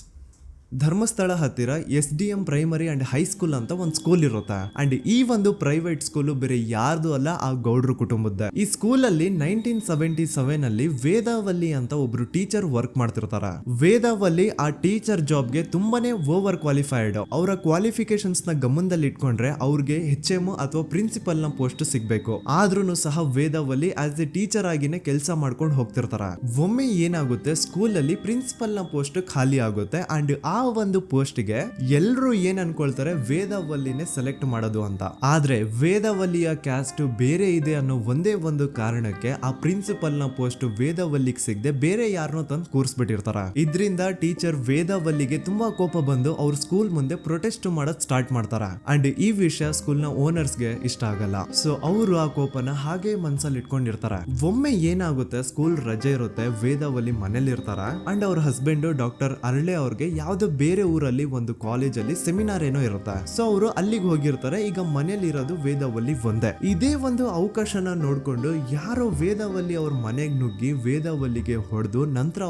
ಧರ್ಮಸ್ಥಳ ಹತ್ತಿರ SDM ಪ್ರೈಮರಿ ಅಂಡ್ ಹೈಸ್ಕೂಲ್ ಅಂತ ಒಂದು ಸ್ಕೂಲ್ ಇರುತ್ತೆ ಅಂಡ್ ಈ ಒಂದು ಪ್ರೈವೇಟ್ ಸ್ಕೂಲ್ ಬೇರೆ ಯಾರ್ದು ಅಲ್ಲ, ಆ ಗೌಡ್ರ ಕುಟುಂಬದ. ಈ ಸ್ಕೂಲ್ ಅಲ್ಲಿ 1977 ಅಲ್ಲಿ ವೇದಾವಲ್ಲಿ ಅಂತ ಒಬ್ರು ಟೀಚರ್ ವರ್ಕ್ ಮಾಡ್ತಿರ್ತಾರ. ವೇದಾವಲ್ಲಿ ಆ ಟೀಚರ್ ಜಾಬ್ಗೆ ತುಂಬಾನೇ ಓವರ್ ಕ್ವಾಲಿಫೈಡ್. ಅವರ ಕ್ವಾಲಿಫಿಕೇಶನ್ಸ್ ನ ಗಮನದಲ್ಲಿ ಇಟ್ಕೊಂಡ್ರೆ ಅವ್ರಿಗೆ HM ಅಥವಾ ಪ್ರಿನ್ಸಿಪಲ್ ನ ಪೋಸ್ಟ್ ಸಿಗ್ಬೇಕು. ಆದ್ರೂ ಸಹ ವೇದಾವಲ್ಲಿ ಆಸ್ ಎ ಟೀಚರ್ ಆಗಿನೇ ಕೆಲಸ ಮಾಡ್ಕೊಂಡು ಹೋಗ್ತಿರ್ತಾರ. ಒಮ್ಮೆ ಏನಾಗುತ್ತೆ, ಸ್ಕೂಲ್ ಅಲ್ಲಿ ಪ್ರಿನ್ಸಿಪಲ್ ನ ಪೋಸ್ಟ್ ಖಾಲಿ ಆಗುತ್ತೆ ಅಂಡ್ ಆ ಒಂದು ಪೋಸ್ಟ್ ಗೆ ಎಲ್ರು ಏನ್ ಅನ್ಕೊಳ್ತಾರೆ, ವೇದಾವಲ್ಲಿನೇ ಸೆಲೆಕ್ಟ್ ಮಾಡೋದು ಅಂತ. ಆದ್ರೆ ವೇದಾವಲ್ಲಿಯ ಕ್ಯಾಸ್ಟ್ ಬೇರೆ ಇದೆ ಅನ್ನೋ ಒಂದೇ ಒಂದು ಕಾರಣಕ್ಕೆ ಆ ಪ್ರಿನ್ಸಿಪಲ್ ನ ಪೋಸ್ಟ್ ವೇದಾವಲ್ಲಿಗೆ ಸಿಗದೆ ಬೇರೆ ಯಾರನ್ನೋ ತಂದು ಕೂರಿಸ್ಬಿಟ್ಟಿರ್ತಾರ. ಇದರಿಂದ ಟೀಚರ್ ವೇದಾವಲ್ಲಿಗೆ ತುಂಬಾ ಕೋಪ ಬಂದು ಅವ್ರ ಸ್ಕೂಲ್ ಮುಂದೆ ಪ್ರೊಟೆಸ್ಟ್ ಮಾಡೋದ್ ಸ್ಟಾರ್ಟ್ ಮಾಡ್ತಾರ ಅಂಡ್ ಈ ವಿಷಯ ಸ್ಕೂಲ್ ನ ಓನರ್ಸ್ ಗೆ ಇಷ್ಟ ಆಗಲ್ಲ. ಸೊ ಅವರು ಆ ಕೋಪನ ಹಾಗೆ ಮನ್ಸಲ್ಲಿ ಇಟ್ಕೊಂಡಿರ್ತಾರ. ಒಮ್ಮೆ ಏನಾಗುತ್ತೆ, ಸ್ಕೂಲ್ ರಜೆ ಇರುತ್ತೆ, ವೇದಾವಲ್ಲಿ ಮನೇಲಿ ಇರ್ತಾರ ಅಂಡ್ ಅವ್ರ ಹಸ್ಬೆಂಡ್ ಡಾಕ್ಟರ್ ಅರಳೆ ಅವ್ರಿಗೆ ಯಾವ್ದೋ ಬೇರೆ ಊರಲ್ಲಿ ಒಂದು ಕಾಲೇಜ್ ಅಲ್ಲಿ ಸೆಮಿನಾರ್ ಏನೋ ಇರುತ್ತೆ. ಸೊ ಅವರು ಅಲ್ಲಿಗೆ ಹೋಗಿರ್ತಾರೆ. ಈಗ ಮನೇಲಿ ಇರೋದು ವೇದಾವಲ್ಲಿ ಒಂದೇ. ಇದೇ ಒಂದು ಅವಕಾಶನ ನೋಡ್ಕೊಂಡು ಯಾರೋ ವೇದಾವಲ್ಲಿ ಅವ್ರ ಮನೆಗೆ ನುಗ್ಗಿ ವೇದಾವಲ್ಲಿಗೆ ಹೊಡೆದು ನಂತರ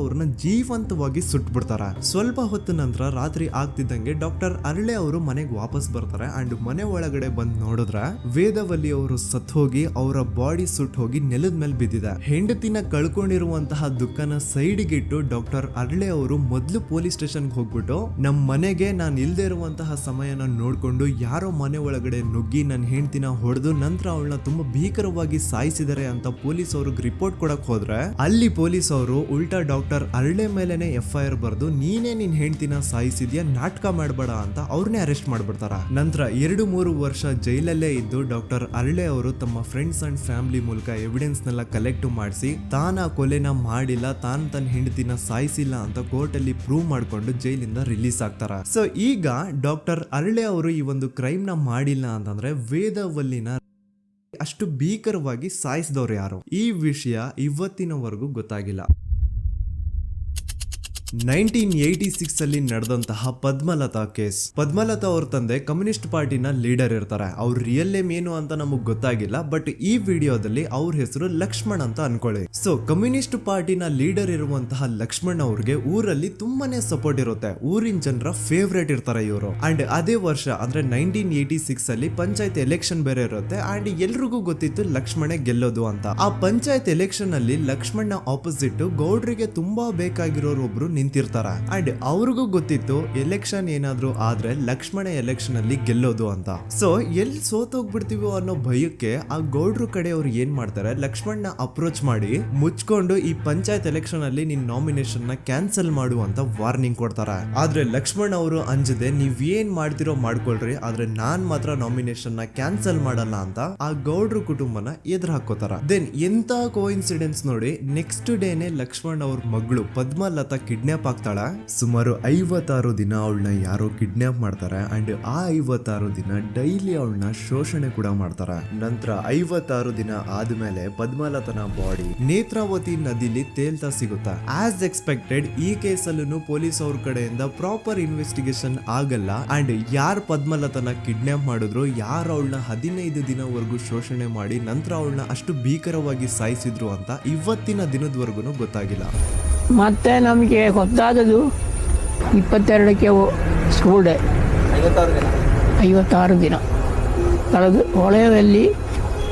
ಅವ್ರನ್ನ ಜೀವಂತವಾಗಿ ಸುಟ್ಬಿಡ್ತಾರ. ಸ್ವಲ್ಪ ಹೊತ್ತು ನಂತರ ರಾತ್ರಿ ಆಗ್ತಿದ್ದಂಗೆ ಡಾಕ್ಟರ್ ಅರಳೆ ಅವರು ಮನೆಗೆ ವಾಪಸ್ ಬರ್ತಾರೆ ಅಂಡ್ ಮನೆ ಒಳಗಡೆ ಬಂದ್ ನೋಡಿದ್ರೆ ವೇದಾವಲ್ಲಿ ಅವರು ಸತ್ ಹೋಗಿ ಅವರ ಬಾಡಿ ಸುಟ್ ಹೋಗಿ ನೆಲದ ಮೇಲೆ ಬಿದ್ದಿದೆ. ಹೆಂಡತಿನ ಕಳ್ಕೊಂಡಿರುವಂತಹ ದುಃಖನ ಸೈಡ್ಗೆ ಇಟ್ಟು ಡಾಕ್ಟರ್ ಅರಳೆ ಅವರು ಮೊದ್ಲು ಪೊಲೀಸ್ ಸ್ಟೇಷನ್ ಹೋಗ್ಬಿಟ್ಟು ನಮ್ ಮನೆಗೆ ನಾನು ಇಲ್ದೇ ಇರುವಂತಹ ಸಮಯನ ನೋಡ್ಕೊಂಡು ಯಾರೋ ಮನೆ ಒಳಗಡೆ ನುಗ್ಗಿ ನನ್ನ ಹೆಂಡತಿನ ಹೊಡೆದು ನಂತರ ಅವಳನ್ನ ತುಂಬಾ ಭೀಕರವಾಗಿ ಸಾಯಿಸಿದ್ದಾರೆ ಅಂತ ಪೊಲೀಸ್ ಅವ್ರಿಗೆ ರಿಪೋರ್ಟ್ ಕೊಡಕ್ ಹೋದ್ರೆ ಅಲ್ಲಿ ಪೊಲೀಸ್ ಅವರು ಉಲ್ಟಾ ಡಾಕ್ಟರ್ ಅರಳೆ ಮೇಲೆನೆ FIR ಬರ್ದು ನೀನೇ ನಿನ್ ಹೆಂಡತಿನ ಸಾಯಿಸಿದ್ಯಾ, ನಾಟಕ ಮಾಡಬೇಡ ಅಂತ ಅವ್ರನ್ನೇ ಅರೆಸ್ಟ್ ಮಾಡ್ಬಿಡ್ತಾರ. ನಂತರ 2-3 ವರ್ಷ ಜೈಲಲ್ಲೇ ಇದ್ದು ಡಾಕ್ಟರ್ ಅರಳೆ ಅವರು ತಮ್ಮ ಫ್ರೆಂಡ್ಸ್ ಅಂಡ್ ಫ್ಯಾಮಿಲಿ ಮೂಲಕ ಎವಿಡೆನ್ಸ್ ನೆಲ್ಲ ಕಲೆಕ್ಟ್ ಮಾಡಿಸಿ ತಾನ ಕೊಲೆನ ಮಾಡಿಲ್ಲ, ತಾನ್ ತನ್ನ ಹೆಂಡತಿನ ಸಾಯಿಸಿಲ್ಲ ಅಂತ ಕೋರ್ಟ್ ಅಲ್ಲಿ ಪ್ರೂವ್ ಮಾಡ್ಕೊಂಡು ಜೈಲಿಂದ ರಿಲೀಸ್ ಆಗ್ತಾರ. ಸೊ ಈಗ ಡಾಕ್ಟರ್ ಅರಳೆ ಅವರು ಈ ಒಂದು ಕ್ರೈಮ್ ನ ಮಾಡಿಲ್ಲ ಅಂತಂದ್ರೆ ವೇದಾವಲ್ಲಿನ ಅಷ್ಟು ಭೀಕರವಾಗಿ ಸಾಯಿಸಿದವ್ರು ಯಾರು, ಈ ವಿಷಯ ಇವತ್ತಿನವರೆಗೂ ಗೊತ್ತಾಗಿಲ್ಲ. 1986 ಅಲ್ಲಿ ನಡೆದಂತಹ ಪದ್ಮಲತಾ ಕೇಸ್. ಪದ್ಮಲತಾ ಅವ್ರ ತಂದೆ ಕಮ್ಯುನಿಸ್ಟ್ ಪಾರ್ಟಿನ ಲೀಡರ್ ಇರ್ತಾರೆ. ಅವ್ರ ರಿಯಲ್ ನೇಮ್ ಏನು ಅಂತ ನಮಗ್ ಗೊತ್ತಾಗಿಲ್ಲ, ಬಟ್ ಈ ವಿಡಿಯೋದಲ್ಲಿ ಅವ್ರ ಹೆಸರು ಲಕ್ಷ್ಮಣ್ ಅಂತ ಅನ್ಕೊಳ್ಳಿ. ಸೊ ಕಮ್ಯುನಿಸ್ಟ್ ಪಾರ್ಟಿನ ಲೀಡರ್ ಇರುವಂತಹ ಲಕ್ಷ್ಮಣ್ ಅವ್ರಿಗೆ ಊರಲ್ಲಿ ತುಂಬಾನೇ ಸಪೋರ್ಟ್ ಇರುತ್ತೆ, ಊರಿನ ಜನರ ಫೇವ್ರೇಟ್ ಇರ್ತಾರೆ ಇವರು. ಅಂಡ್ ಅದೇ ವರ್ಷ ಅಂದ್ರೆ 1986 ಅಲ್ಲಿ ಪಂಚಾಯತ್ ಎಲೆಕ್ಷನ್ ಬೇರೆ ಇರುತ್ತೆ ಅಂಡ್ ಎಲ್ರಿಗೂ ಗೊತ್ತಿತ್ತು ಲಕ್ಷ್ಮಣೆ ಗೆಲ್ಲೋದು ಅಂತ. ಆ ಪಂಚಾಯತ್ ಎಲೆಕ್ಷನ್ ಅಲ್ಲಿ ಲಕ್ಷ್ಮಣ್ನ ಆಪೋಸಿಟ್ ಗೌಡ್ರಿಗೆ ತುಂಬಾ ಬೇಕಾಗಿರೋರು ಒಬ್ರು ನಿಂತಿರ್ತಾರ ಅಂಡ್ ಅವ್ರಿಗೂ ಗೊತ್ತಿತ್ತು ಎಲೆಕ್ಷನ್ ಏನಾದ್ರು ಆದ್ರೆ ಲಕ್ಷ್ಮಣ ಎಲೆಕ್ಷನ್ ಅಲ್ಲಿ ಗೆಲ್ಲೋದು ಅಂತ. ಸೊ ಎಲ್ಲಿ ಸೋತೋಗ್ಬಿಡ್ತೀವೋ ಅನ್ನೋ ಭಯಕ್ಕೆ ಆ ಗೌಡ್ರು ಕಡೆ ಅವ್ರು ಏನ್ ಮಾಡ್ತಾರೆ, ಲಕ್ಷ್ಮಣ್ನ ಅಪ್ರೋಚ್ ಮಾಡಿ ಮುಚ್ಕೊಂಡು ಈ ಪಂಚಾಯತ್ ಎಲೆಕ್ಷನ್ ಅಲ್ಲಿ ನಿನ್ ನಾಮಿನೇಷನ್ ನ ಕ್ಯಾನ್ಸಲ್ ಮಾಡು ಅಂತ ವಾರ್ನಿಂಗ್ ಕೊಡ್ತಾರ. ಆದ್ರೆ ಲಕ್ಷ್ಮಣ್ ಅವರು ಅಂಜದೆ ನೀವ್ ಏನ್ ಮಾಡ್ತಿರೋ ಮಾಡ್ಕೊಳ್ರಿ, ಆದ್ರೆ ನಾನ್ ಮಾತ್ರ ನಾಮಿನೇಷನ್ ನ ಕ್ಯಾನ್ಸಲ್ ಮಾಡಲ್ಲ ಅಂತ ಆ ಗೌಡ್ರು ಕುಟುಂಬನ ಎದುರು ಹಾಕೋತಾರ. ದೆನ್ ಎಂತ ಕೋಇನ್ಸಿಡೆನ್ಸ್ ನೋಡಿ, ನೆಕ್ಸ್ಟ್ ಡೇನೆ ಲಕ್ಷ್ಮಣ್ ಅವ್ರ ಮಗಳು ಪದ್ಮಲತಾ ಕಿಡ್ನಾಪ್ ಆಗ್ತಾಳ. ಸುಮಾರು 56 ದಿನ ಅವಳನ್ನ ಯಾರೋ ಕಿಡ್ನಾಪ್ ಮಾಡ್ತಾರೆ ಅಂಡ್ ಆ 56 ದಿನ ಡೈಲಿ ಅವಳನ್ನ ಶೋಷಣೆ ಕೂಡ ಮಾಡ್ತಾರೆ. ನಂತರ 56 ದಿನ ಆದ್ಮೇಲೆ ಪದ್ಮಲತನ ಬಾಡಿ ನೇತ್ರಾವತಿ ನದಿಲಿ ತೇಲ್ತಾ ಸಿಗುತ್ತಾ. ಆಸ್ ಎಕ್ಸ್ಪೆಕ್ಟೆಡ್ ಈ ಕೇಸಲ್ಲೂ ಪೊಲೀಸ್ ಅವ್ರ ಕಡೆಯಿಂದ ಪ್ರಾಪರ್ ಇನ್ವೆಸ್ಟಿಗೇಷನ್ ಆಗಲ್ಲ ಅಂಡ್ ಯಾರ್ ಪದ್ಮಲತನ ಕಿಡ್ನಾಪ್ ಮಾಡಿದ್ರು, ಯಾರು ಅವಳನ್ನ 15 ದಿನವರೆಗೂ ಶೋಷಣೆ ಮಾಡಿ ನಂತರ ಅವಳನ್ನ ಅಷ್ಟು ಭೀಕರವಾಗಿ ಸಾಯಿಸಿದ್ರು ಅಂತ ಇವತ್ತಿನ ದಿನದವರೆಗೂ ಗೊತ್ತಾಗಿಲ್ಲ. ಮತ್ತೆ ನಮಗೆ ಗೊತ್ತಾದದು 22ಕ್ಕೆ ಸ್ಕೂಲ್ ಡೇ 56 ದಿನ ಕಳೆದು ಹೊಳೆಯಲ್ಲಿ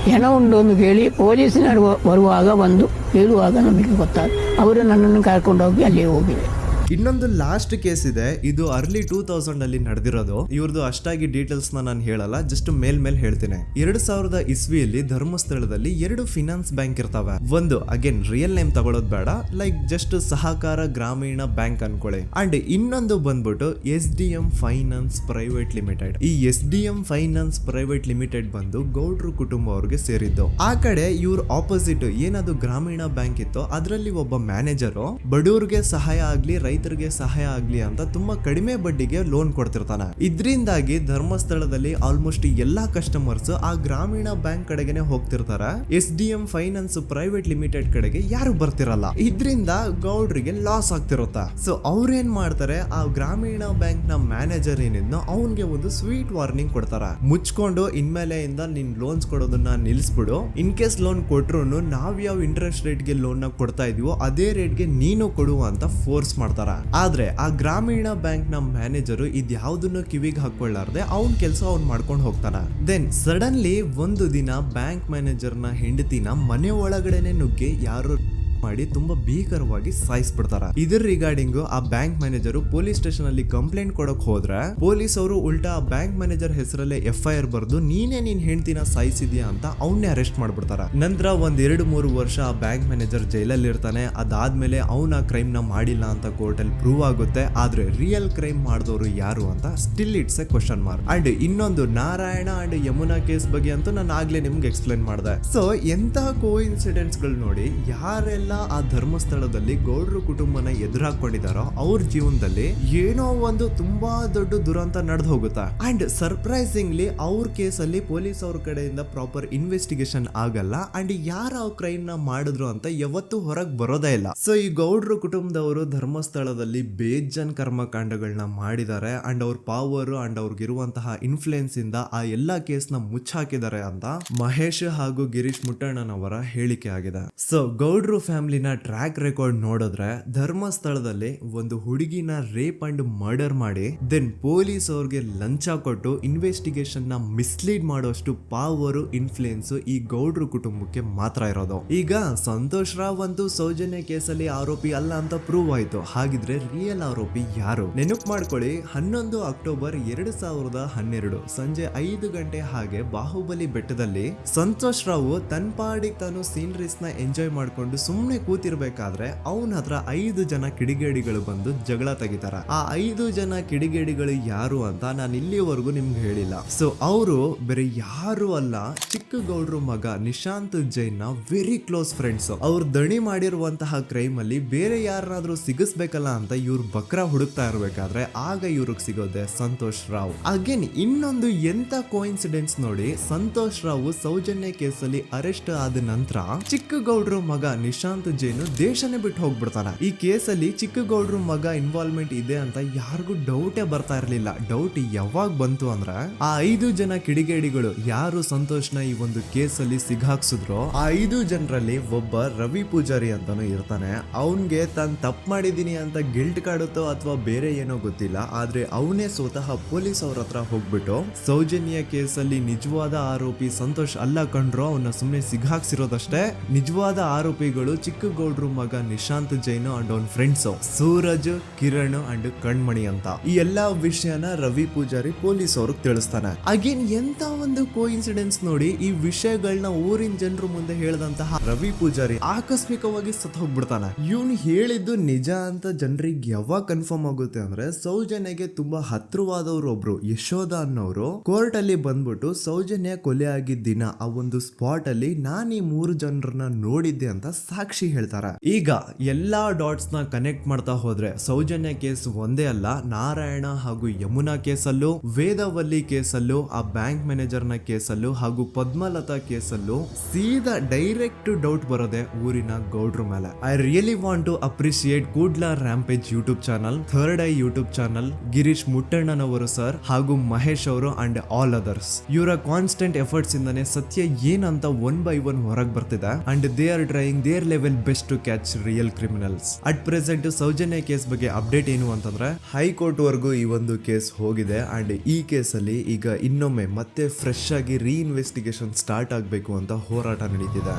ಹೆಣ ಉಂಡು ಎಂದು ಕೇಳಿ ಪೊಲೀಸಿನವರು ಬರುವಾಗ ಬಂದು ಹೇಳುವಾಗ ನಮಗೆ ಗೊತ್ತಾದ. ಅವರು ನನ್ನನ್ನು ಕರ್ಕೊಂಡು ಹೋಗಿ ಅಲ್ಲಿ ಹೋಗಿದೆ. ಇನ್ನೊಂದು ಲಾಸ್ಟ್ ಕೇಸ್ ಇದೆ, ಇದು ಅರ್ಲಿ 2000 ಅಲ್ಲಿ ನಡೆದಿರೋದು. ಇವ್ರದ್ದು ಅಷ್ಟಾಗಿ ಡೀಟೇಲ್ಸ್ ನಾನು ಹೇಳಲ್ಲ, ಜಸ್ಟ್ ಮೇಲ್ ಹೇಳ್ತೀನಿ. 2000 ಇಸ್ವಿಯಲ್ಲಿ ಧರ್ಮಸ್ಥಳದಲ್ಲಿ 2 ಫಿನಾನ್ಸ್ ಬ್ಯಾಂಕ್ ಇರ್ತಾವೆ. ಒಂದು ಅಗೇನ್ ರಿಯಲ್ ನೇಮ್ ತಗೊಳ್ಳೋದು ಬೇಡ, ಲೈಕ್ ಜಸ್ಟ್ ಸಹಕಾರ ಗ್ರಾಮೀಣ ಬ್ಯಾಂಕ್ ಅನ್ಕೊಳ್ಳಿ. ಅಂಡ್ ಇನ್ನೊಂದು ಬಂದ್ಬಿಟ್ಟು SDM ಫೈನಾನ್ಸ್ ಪ್ರೈವೇಟ್ ಲಿಮಿಟೆಡ್. ಈ SDM ಫೈನಾನ್ಸ್ ಪ್ರೈವೇಟ್ ಲಿಮಿಟೆಡ್ ಬಂದು ಗೌಡ್ರು ಕುಟುಂಬ ಅವ್ರಿಗೆ ಸೇರಿದ್ದು. ಆ ಕಡೆ ಇವ್ರ ಆಪೋಸಿಟ್ ಏನದು ಗ್ರಾಮೀಣ ಬ್ಯಾಂಕ್ ಇತ್ತು, ಅದರಲ್ಲಿ ಒಬ್ಬ ಮ್ಯಾನೇಜರು ಬಡವ್ರಿಗೆ ಸಹಾಯ ಆಗ್ಲಿ ರೈತರಿಗೆ ಸಹಾಯ ಆಗ್ಲಿ ಅಂತ ತುಂಬಾ ಕಡಿಮೆ ಬಡ್ಡಿಗೆ ಲೋನ್ ಕೊಡ್ತಿರ್ತಾನೆ. ಇದರಿಂದಾಗಿ ಧರ್ಮಸ್ಥಳದಲ್ಲಿ ಆಲ್ಮೋಸ್ಟ್ ಎಲ್ಲಾ ಕಸ್ಟಮರ್ಸ್ ಆ ಗ್ರಾಮೀಣ ಬ್ಯಾಂಕ್ ಕಡೆಗೆ ಹೋಗ್ತಿರ್ತಾರ. SDM ಫೈನಾನ್ಸ್ ಪ್ರೈವೇಟ್ ಲಿಮಿಟೆಡ್ ಕಡೆಗೆ ಯಾರು ಬರ್ತಿರಲ್ಲ. ಇದರಿಂದ ಗೌಡ್ರಿಗೆ ಲಾಸ್ ಆಗ್ತಿರುತ್ತಾ. ಸೊ ಅವ್ರೇನ್ ಮಾಡ್ತಾರೆ, ಆ ಗ್ರಾಮೀಣ ಬ್ಯಾಂಕ್ ನ ಮ್ಯಾನೇಜರ್ ಏನಿದ್ನೋ ಅವನ್ಗೆ ಒಂದು ಸ್ವೀಟ್ ವಾರ್ನಿಂಗ್ ಕೊಡ್ತಾರ. ಮುಚ್ಕೊಂಡು ಇನ್ಮೇಲೆ ಇಂದ ನಿನ್ ಲೋನ್ಸ್ ಕೊಡೋದನ್ನ ನಿಲ್ಲಿಸ್ಬಿಡು. ಇನ್ ಕೇಸ್ ಲೋನ್ ಕೊಟ್ರು ನಾವ್ ಯಾವ ಇಂಟ್ರೆಸ್ಟ್ ರೇಟ್ ಗೆ ಲೋನ್ ನ ಕೊಡ್ತಾ ಇದೀವೋ ಅದೇ ರೇಟ್ ಗೆ ನೀನು ಕೊಡುವ ಅಂತ ಫೋರ್ಸ್ ಮಾಡ್ತಾರ. ಆದ್ರೆ ಆ ಗ್ರಾಮೀಣ ಬ್ಯಾಂಕ್ ನ ಮ್ಯಾನೇಜರ್ ಇದ್ಯಾವುದನ್ನು ಕಿವಿಗೆ ಹಾಕೊಳ್ಳಾರ್ದೆ ಅವ್ನ್ ಕೆಲಸ ಅವ್ನ್ ಮಾಡ್ಕೊಂಡು ಹೋಗ್ತಾನ. ದೆನ್ ಸಡನ್ಲಿ ಒಂದು ದಿನ ಬ್ಯಾಂಕ್ ಮ್ಯಾನೇಜರ್ ನ ಹೆಂಡತಿನ ಮನೆ ಒಳಗಡೆನೆ ನುಗ್ಗಿ ಯಾರು ಮಾಡಿ ತುಂಬಾ ಭೀಕರವಾಗಿ ಸಾಯಿಸ್ಬಿಡ್ತಾರ. ಇದರ ರಿಗಾರ್ಡಿಂಗ್ ಆ ಬ್ಯಾಂಕ್ ಮ್ಯಾನೇಜರ್ ಪೊಲೀಸ್ ಸ್ಟೇಷನ್ ಅಲ್ಲಿ ಕಂಪ್ಲೇಂಟ್ ಕೊಡಕ್ ಹೋದ್ರೆ ಪೊಲೀಸ್ ಅವರು ಉಲ್ಟಾ ಆ ಬ್ಯಾಂಕ್ ಮ್ಯಾನೇಜರ್ ಹೆಸರಲ್ಲೇ FIR ಬರ್ದು ನೀನೇ ನಿನ್ ಹೆಂಡತಿನ ಸಾಯಿಸಿದ್ಯಾ ಅಂತ ಅವನ್ನೇ ಅರೆಸ್ಟ್ ಮಾಡ್ಬಿಡ್ತಾರ. ನಂತರ 1-2-3 ವರ್ಷ ಆ ಬ್ಯಾಂಕ್ ಮ್ಯಾನೇಜರ್ ಜೈಲಲ್ಲಿ ಇರ್ತಾನೆ. ಅದಾದ್ಮೇಲೆ ಅವನ ಕ್ರೈಮ್ ನ ಮಾಡಿಲ್ಲ ಅಂತ ಕೋರ್ಟ್ ಅಲ್ಲಿ ಪ್ರೂವ್ ಆಗುತ್ತೆ. ಆದ್ರೆ ರಿಯಲ್ ಕ್ರೈಮ್ ಮಾಡಿದವರು ಯಾರು ಅಂತ still it's A question mark. And ಇನ್ನೊಂದು ನಾರಾಯಣ ಅಂಡ್ ಯಮುನಾ ಕೇಸ್ ಬಗ್ಗೆ ಅಂತೂ ನಾನು ಆಗ್ಲೇ ನಿಮ್ಗೆ ಎಕ್ಸ್ಪ್ಲೇನ್ ಮಾಡಿದೆ. ಸೊ ಎಂತಹ ಕೋ ಇನ್ಸಿಡೆಂಟ್ಸ್ ಗಳು ನೋಡಿ, ಯಾರೆಲ್ಲ ಆ ಧರ್ಮಸ್ಥಳದಲ್ಲಿ ಗೌಡ್ರು ಕುಟುಂಬನ ಎದುರಾಕೊಂಡಿದಾರೋ ಅವ್ರ ಜೀವನದಲ್ಲಿ ಏನೋ ಒಂದು ತುಂಬಾ ದೊಡ್ಡ ದುರಂತ ನಡೆದು ಹೋಗುತ್ತಾ. ಅಂಡ್ ಸರ್ಪ್ರೈಸಿಂಗ್ಲಿ ಅವ್ರ ಕೇಸಲ್ಲಿ ಪೊಲೀಸ್ ಅವ್ರ ಕಡೆಯಿಂದ ಪ್ರಾಪರ್ ಇನ್ವೆಸ್ಟಿಗೇಷನ್ ಆಗಲ್ಲ. ಅಂಡ್ ಯಾರ ಆ ಕ್ರೈಮ್ ನ ಮಾಡಿದ್ರು ಅಂತ ಯಾವತ್ತೂ ಹೊರಗೆ ಬರೋದೇ ಇಲ್ಲ. ಸೊ ಈ ಗೌಡ್ರು ಕುಟುಂಬದವರು ಧರ್ಮಸ್ಥಳದಲ್ಲಿ ಬೇಜನ್ ಕರ್ಮಕಾಂಡಗಳನ್ನ ಮಾಡಿದ್ದಾರೆ. ಅಂಡ್ ಅವ್ರ ಪವರ್ ಅಂಡ್ ಅವ್ರಿಗಿರುವಂತಹ ಇನ್ಫ್ಲೂಯೆನ್ಸ್ ಇಂದ ಆ ಎಲ್ಲಾ ಕೇಸ್ ನ ಮುಚ್ಚಾಕಿದ್ದಾರೆ ಅಂತ ಮಹೇಶ್ ಹಾಗೂ ಗಿರೀಶ್ ಮುಟ್ಟಣ್ಣನವರ ಹೇಳಿಕೆ ಆಗಿದೆ. ಸೊ ಗೌಡ್ರು ಫ್ಯಾಮಿಲಿನ ಟ್ರ್ಯಾಕ್ ರೆಕಾರ್ಡ್ ನೋಡಿದ್ರೆ ಧರ್ಮಸ್ಥಳದಲ್ಲಿ ಒಂದು ಹುಡುಗಿನ ರೇಪ್ ಅಂಡ್ ಮರ್ಡರ್ ಮಾಡಿ ದೆನ್ ಪೊಲೀಸ್ ಅವ್ರಿಗೆ ಲಂಚ ಕೊಟ್ಟು ಇನ್ವೆಸ್ಟಿಗೇಷನ್ ನ ಮಿಸ್ಲೀಡ್ ಮಾಡೋಷ್ಟು ಪವರ್ ಇನ್ಫ್ಲೂಯೆನ್ಸ್ ಈ ಗೌಡ್ರು ಕುಟುಂಬಕ್ಕೆ ಮಾತ್ರ ಇರೋದು. ಈಗ ಸಂತೋಷ್ ರಾವ್ ಅಂತೂ ಸೌಜನ್ಯ ಕೇಸಲ್ಲಿ ಆರೋಪಿ ಅಲ್ಲ ಅಂತ ಪ್ರೂವ್ ಆಯ್ತು. ಹಾಗಿದ್ರೆ ರಿಯಲ್ ಆರೋಪಿ ಯಾರು? ನೆನಪು ಮಾಡ್ಕೊಳ್ಳಿ, 11 ಅಕ್ಟೋಬರ್ 2012 ಸಂಜೆ 5 ಗಂಟೆ ಹಾಗೆ ಬಾಹುಬಲಿ ಬೆಟ್ಟದಲ್ಲಿ ಸಂತೋಷ್ ರಾವ್ ತನ್ನ ಪಾಡಿಗೆ ತಾನು ಸೀನರೀಸ್ ನ ಎಂಜಾಯ್ ಮಾಡ್ಕೊಂಡು ಸುಮ್ಮನೆ ಕೂತಿರ್ಬೇಕಾದ್ರೆ ಅವನ ಹತ್ರ 5 ಜನ ಕಿಡಿಗೇಡಿಗಳು ಬಂದು ಜಗಳ ತೆಗಿತಾರ. ಆ 5 ಜನ ಕಿಡಿಗೇಡಿಗಳು ಯಾರು ಅಂತ ನಾನು ಇಲ್ಲಿವರೆಗೂ ನಿಮ್ಗೆ ಹೇಳಿಲ್ಲ. ಸೊ ಅವರು ಬೇರೆ ಯಾರು ಅಲ್ಲ, ಚಿಕ್ಕ ಗೌಡ್ರು ಮಗ ನಿಶಾಂತ್ ಜೈನ್ ನ ವೆರಿ ಕ್ಲೋಸ್ ಫ್ರೆಂಡ್ಸ್. ಅವ್ರು ದಣಿ ಮಾಡಿರುವಂತಹ ಕ್ರೈಮ್ ಅಲ್ಲಿ ಬೇರೆ ಯಾರನ್ನಾದ್ರೂ ಸಿಗಿಸ್ಬೇಕಲ್ಲ ಅಂತ ಇವ್ರು ಬಕ್ರ ಹುಡುಕ್ತಾ ಇರ್ಬೇಕಾದ್ರೆ ಆಗ ಇವ್ರಿಗೆ ಸಿಗೋದೆ ಸಂತೋಷ್ ರಾವ್. ಅಗೇನ್ ಇನ್ನೊಂದು ಎಂತ ಕೋಇನ್ಸಿಡೆನ್ಸ್ ನೋಡಿ, ಸಂತೋಷ್ ರಾವ್ ಸೌಜನ್ಯ ಕೇಸಲ್ಲಿ ಅರೆಸ್ಟ್ ಆದ ನಂತರ ಚಿಕ್ಕ ಗೌಡ್ರು ಮಗ ನಿಶಾಂತ್ ಜೈನು ದೇಶನೇ ಬಿಟ್ಟು ಹೋಗ್ಬಿಡ್ತಾನ. ಈ ಕೇಸಲ್ಲಿ ಚಿಕ್ಕ ಗೌಡ್ರು ಮಗ ಇನ್ವಾಲ್ವ್ಮೆಂಟ್ ಇದೆ ಅಂತ ಯಾರಿಗೂ ಡೌಟೇ ಬರ್ತಾ ಇರ್ಲಿಲ್ಲ. ಡೌಟ್ ಯಾವಾಗ ಬಂತು ಅಂದ್ರೆ ಆ 5 ಜನ ಕಿಡಿಗೇಡಿಗಳು ಯಾರು ಸಂತೋಷ್ನ ಈ ಒಂದು ಕೇಸಲ್ಲಿ ಸಿಗಾಕ್ಸಿದ್ರು ಆ 5 ಜನರಲ್ಲಿ ಒಬ್ಬ ರವಿ ಪೂಜಾರಿ ಅಂತಾನು ಇರ್ತಾನೆ. ಅವನ್ಗೆ ತಾನು ತಪ್ಪು ಮಾಡಿದೀನಿ ಅಂತ ಗಿಲ್ಟ್ ಕಾಡುತ್ತೋ ಅಥವಾ ಬೇರೆ ಏನೋ ಗೊತ್ತಿಲ್ಲ, ಆದ್ರೆ ಅವನೇ ಸ್ವತಃ ಪೊಲೀಸ್ ಅವ್ರ ಹತ್ರ ಹೋಗ್ಬಿಟ್ಟು ಸೌಜನ್ಯ ಕೇಸಲ್ಲಿ ನಿಜವಾದ ಆರೋಪಿ ಸಂತೋಷ್ ಅಲ್ಲ ಕಂಡ್ರು, ಅವನ್ನ ಸುಮ್ನೆ ಸಿಗಾಕ್ಸಿರೋದಷ್ಟೇ, ನಿಜವಾದ ಆರೋಪಿಗಳು ಚಿಕ್ಕ ಗೌಡ್ರು ಮಗ ನಿಶಾಂತ್ ಜೈನ್ ಅಂಡ್ ಅವನ್ ಫ್ರೆಂಡ್ಸ್ ಸೂರಜ್, ಕಿರಣ್ ಅಂಡ್ ಕಣ್ಮಣಿ ಅಂತ. ಈ ಎಲ್ಲಾ ವಿಷಯನ ರವಿ ಪೂಜಾರಿ ಪೊಲೀಸ್ ಅವ್ರಿಗೆ ತಿಳಿಸ್ತಾನೆ. ಅಗೇನ್ ಎಂತ ಒಂದು ಕೋಇನ್ಸಿಡೆನ್ಸ್ ನೋಡಿ, ಈ ವಿಷಯಗಳನ್ನ ಊರಿನ ಜನರು ಮುಂದೆ ಹೇಳಿದಂತಹ ರವಿ ಪೂಜಾರಿ ಆಕಸ್ಮಿಕವಾಗಿ ಸತ್ ಹೋಗ್ಬಿಡ್ತಾನೆ. ಇವನು ಹೇಳಿದ್ದು ನಿಜ ಅಂತ ಜನರಿಗೆ ಯಾವಾಗ ಕನ್ಫರ್ಮ್ ಆಗುತ್ತೆ ಅಂದ್ರೆ ಸೌಜನ್ಯಗೆ ತುಂಬಾ ಹತ್ರವಾದವ್ರು ಒಬ್ರು ಯಶೋಧ ಅನ್ನೋರು ಕೋರ್ಟ್ ಅಲ್ಲಿ ಬಂದ್ಬಿಟ್ಟು ಸೌಜನ್ಯ ಕೊಲೆ ಆಗಿದ್ದ ದಿನ ಆ ಒಂದು ಸ್ಪಾಟ್ ಅಲ್ಲಿ ನಾನು ಈ 3 ಜನರನ್ನ ನೋಡಿದ್ದೆ ಅಂತ ಸಾಕ್ಷಿ ಹೇಳ್ತಾರ. ಈಗ ಎಲ್ಲಾ ಡಾಟ್ಸ್ ನ ಕನೆಕ್ಟ್ ಮಾಡ್ತಾ ಹೋದ್ರೆ ಸೌಜನ್ಯ ಕೇಸ್ ಒಂದೇ ಅಲ್ಲ, ನಾರಾಯಣ ಹಾಗೂ ಯಮುನಾ ಕೇಸಲ್ಲೂ, ವೇದವಲ್ಲಿ ಕೇಸಲ್ಲೂ, ಆ ಬ್ಯಾಂಕ್ ಮ್ಯಾನೇಜರ್ ನ ಕೇಸಲ್ಲೂ ಹಾಗೂ ಪದ್ಮಲತಾ ಕೇಸಲ್ಲೂ ಸೀದಾ ಡೈರೆಕ್ಟ್ ಡೌಟ್ ಬರೋದೆ ಊರಿನ ಗೌಡ್ರ ಮೇಲೆ. I really want to appreciate Kudla rampage YouTube channel, third eye YouTube channel, Girish ಮುಟ್ಟಣ್ಣನವರು ಸರ್ ಹಾಗೂ ಮಹೇಶ್ ಅವರು ಅಂಡ್ ಆಲ್ ಅದರ್ಸ್. ಇವರ ಕಾನ್ಸ್ಟೆಂಟ್ ಎಫರ್ಟ್ಸ್ ಇಂದಾನೆ ಸತ್ಯ ಏನಂತ 1 by 1 ಹೊರಗೆ ಬರ್ತಿದೆ and they are trying their level best to catch real criminals. At present Soujanya case ಬಗ್ಗೆ ಅಪ್ಡೇಟ್ ಏನು ಅಂತಂದ್ರೆ ಹೈಕೋರ್ಟ್ ವರೆಗೂ ಈ ಒಂದು ಕೇಸ್ ಹೋಗಿದೆ ಅಂಡ್ ಈ ಕೇಸಲ್ಲಿ ಈಗ ಇನ್ನೊಮ್ಮೆ ಮತ್ತೆ ಫ್ರೆಶ್ ಆಗಿ ರೀಇನ್ವೆಸ್ಟಿಗೇಷನ್ ಸ್ಟಾರ್ಟ್ ಆಗಬೇಕು ಅಂತ ಹೋರಾಟ ನಡೀತಿದೆ.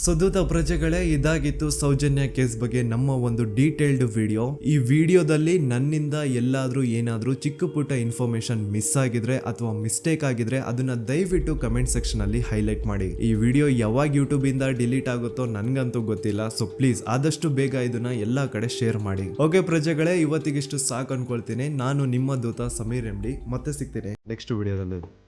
ಸೊ ದೂತ ಪ್ರಜೆಗಳೇ, ಇದಾಗಿತ್ತು ಸೌಜನ್ಯ ಕೇಸ್ ಬಗ್ಗೆ ನಮ್ಮ ಒಂದು ಡೀಟೇಲ್ಡ್ ವಿಡಿಯೋ. ಈ ವಿಡಿಯೋದಲ್ಲಿ ನನ್ನಿಂದ ಎಲ್ಲಾದ್ರೂ ಏನಾದ್ರೂ ಚಿಕ್ಕ ಪುಟ್ಟ ಇನ್ಫಾರ್ಮೇಶನ್ ಮಿಸ್ ಆಗಿದ್ರೆ ಅಥವಾ ಮಿಸ್ಟೇಕ್ ಆಗಿದ್ರೆ ಅದನ್ನ ದಯವಿಟ್ಟು ಕಮೆಂಟ್ ಸೆಕ್ಷನ್ ಅಲ್ಲಿ ಹೈಲೈಟ್ ಮಾಡಿ. ಈ ವಿಡಿಯೋ ಯಾವಾಗ ಯೂಟ್ಯೂಬ್ ಇಂದ ಡಿಲೀಟ್ ಆಗುತ್ತೋ ನನ್ಗಂತೂ ಗೊತ್ತಿಲ್ಲ. ಸೊ ಪ್ಲೀಸ್ ಆದಷ್ಟು ಬೇಗ ಇದನ್ನ ಎಲ್ಲಾ ಕಡೆ ಶೇರ್ ಮಾಡಿ. ಓಕೆ ಪ್ರಜೆಗಳೇ, ಇವತ್ತಿಗಿಷ್ಟು ಸಾಕು ಅನ್ಕೊಳ್ತೀನಿ. ನಾನು ನಿಮ್ಮ ದೂತ ಸಮೀರ್ MD. ಮತ್ತೆ ಸಿಗ್ತೀನಿ ನೆಕ್ಸ್ಟ್ ವಿಡಿಯೋದಲ್ಲಿ.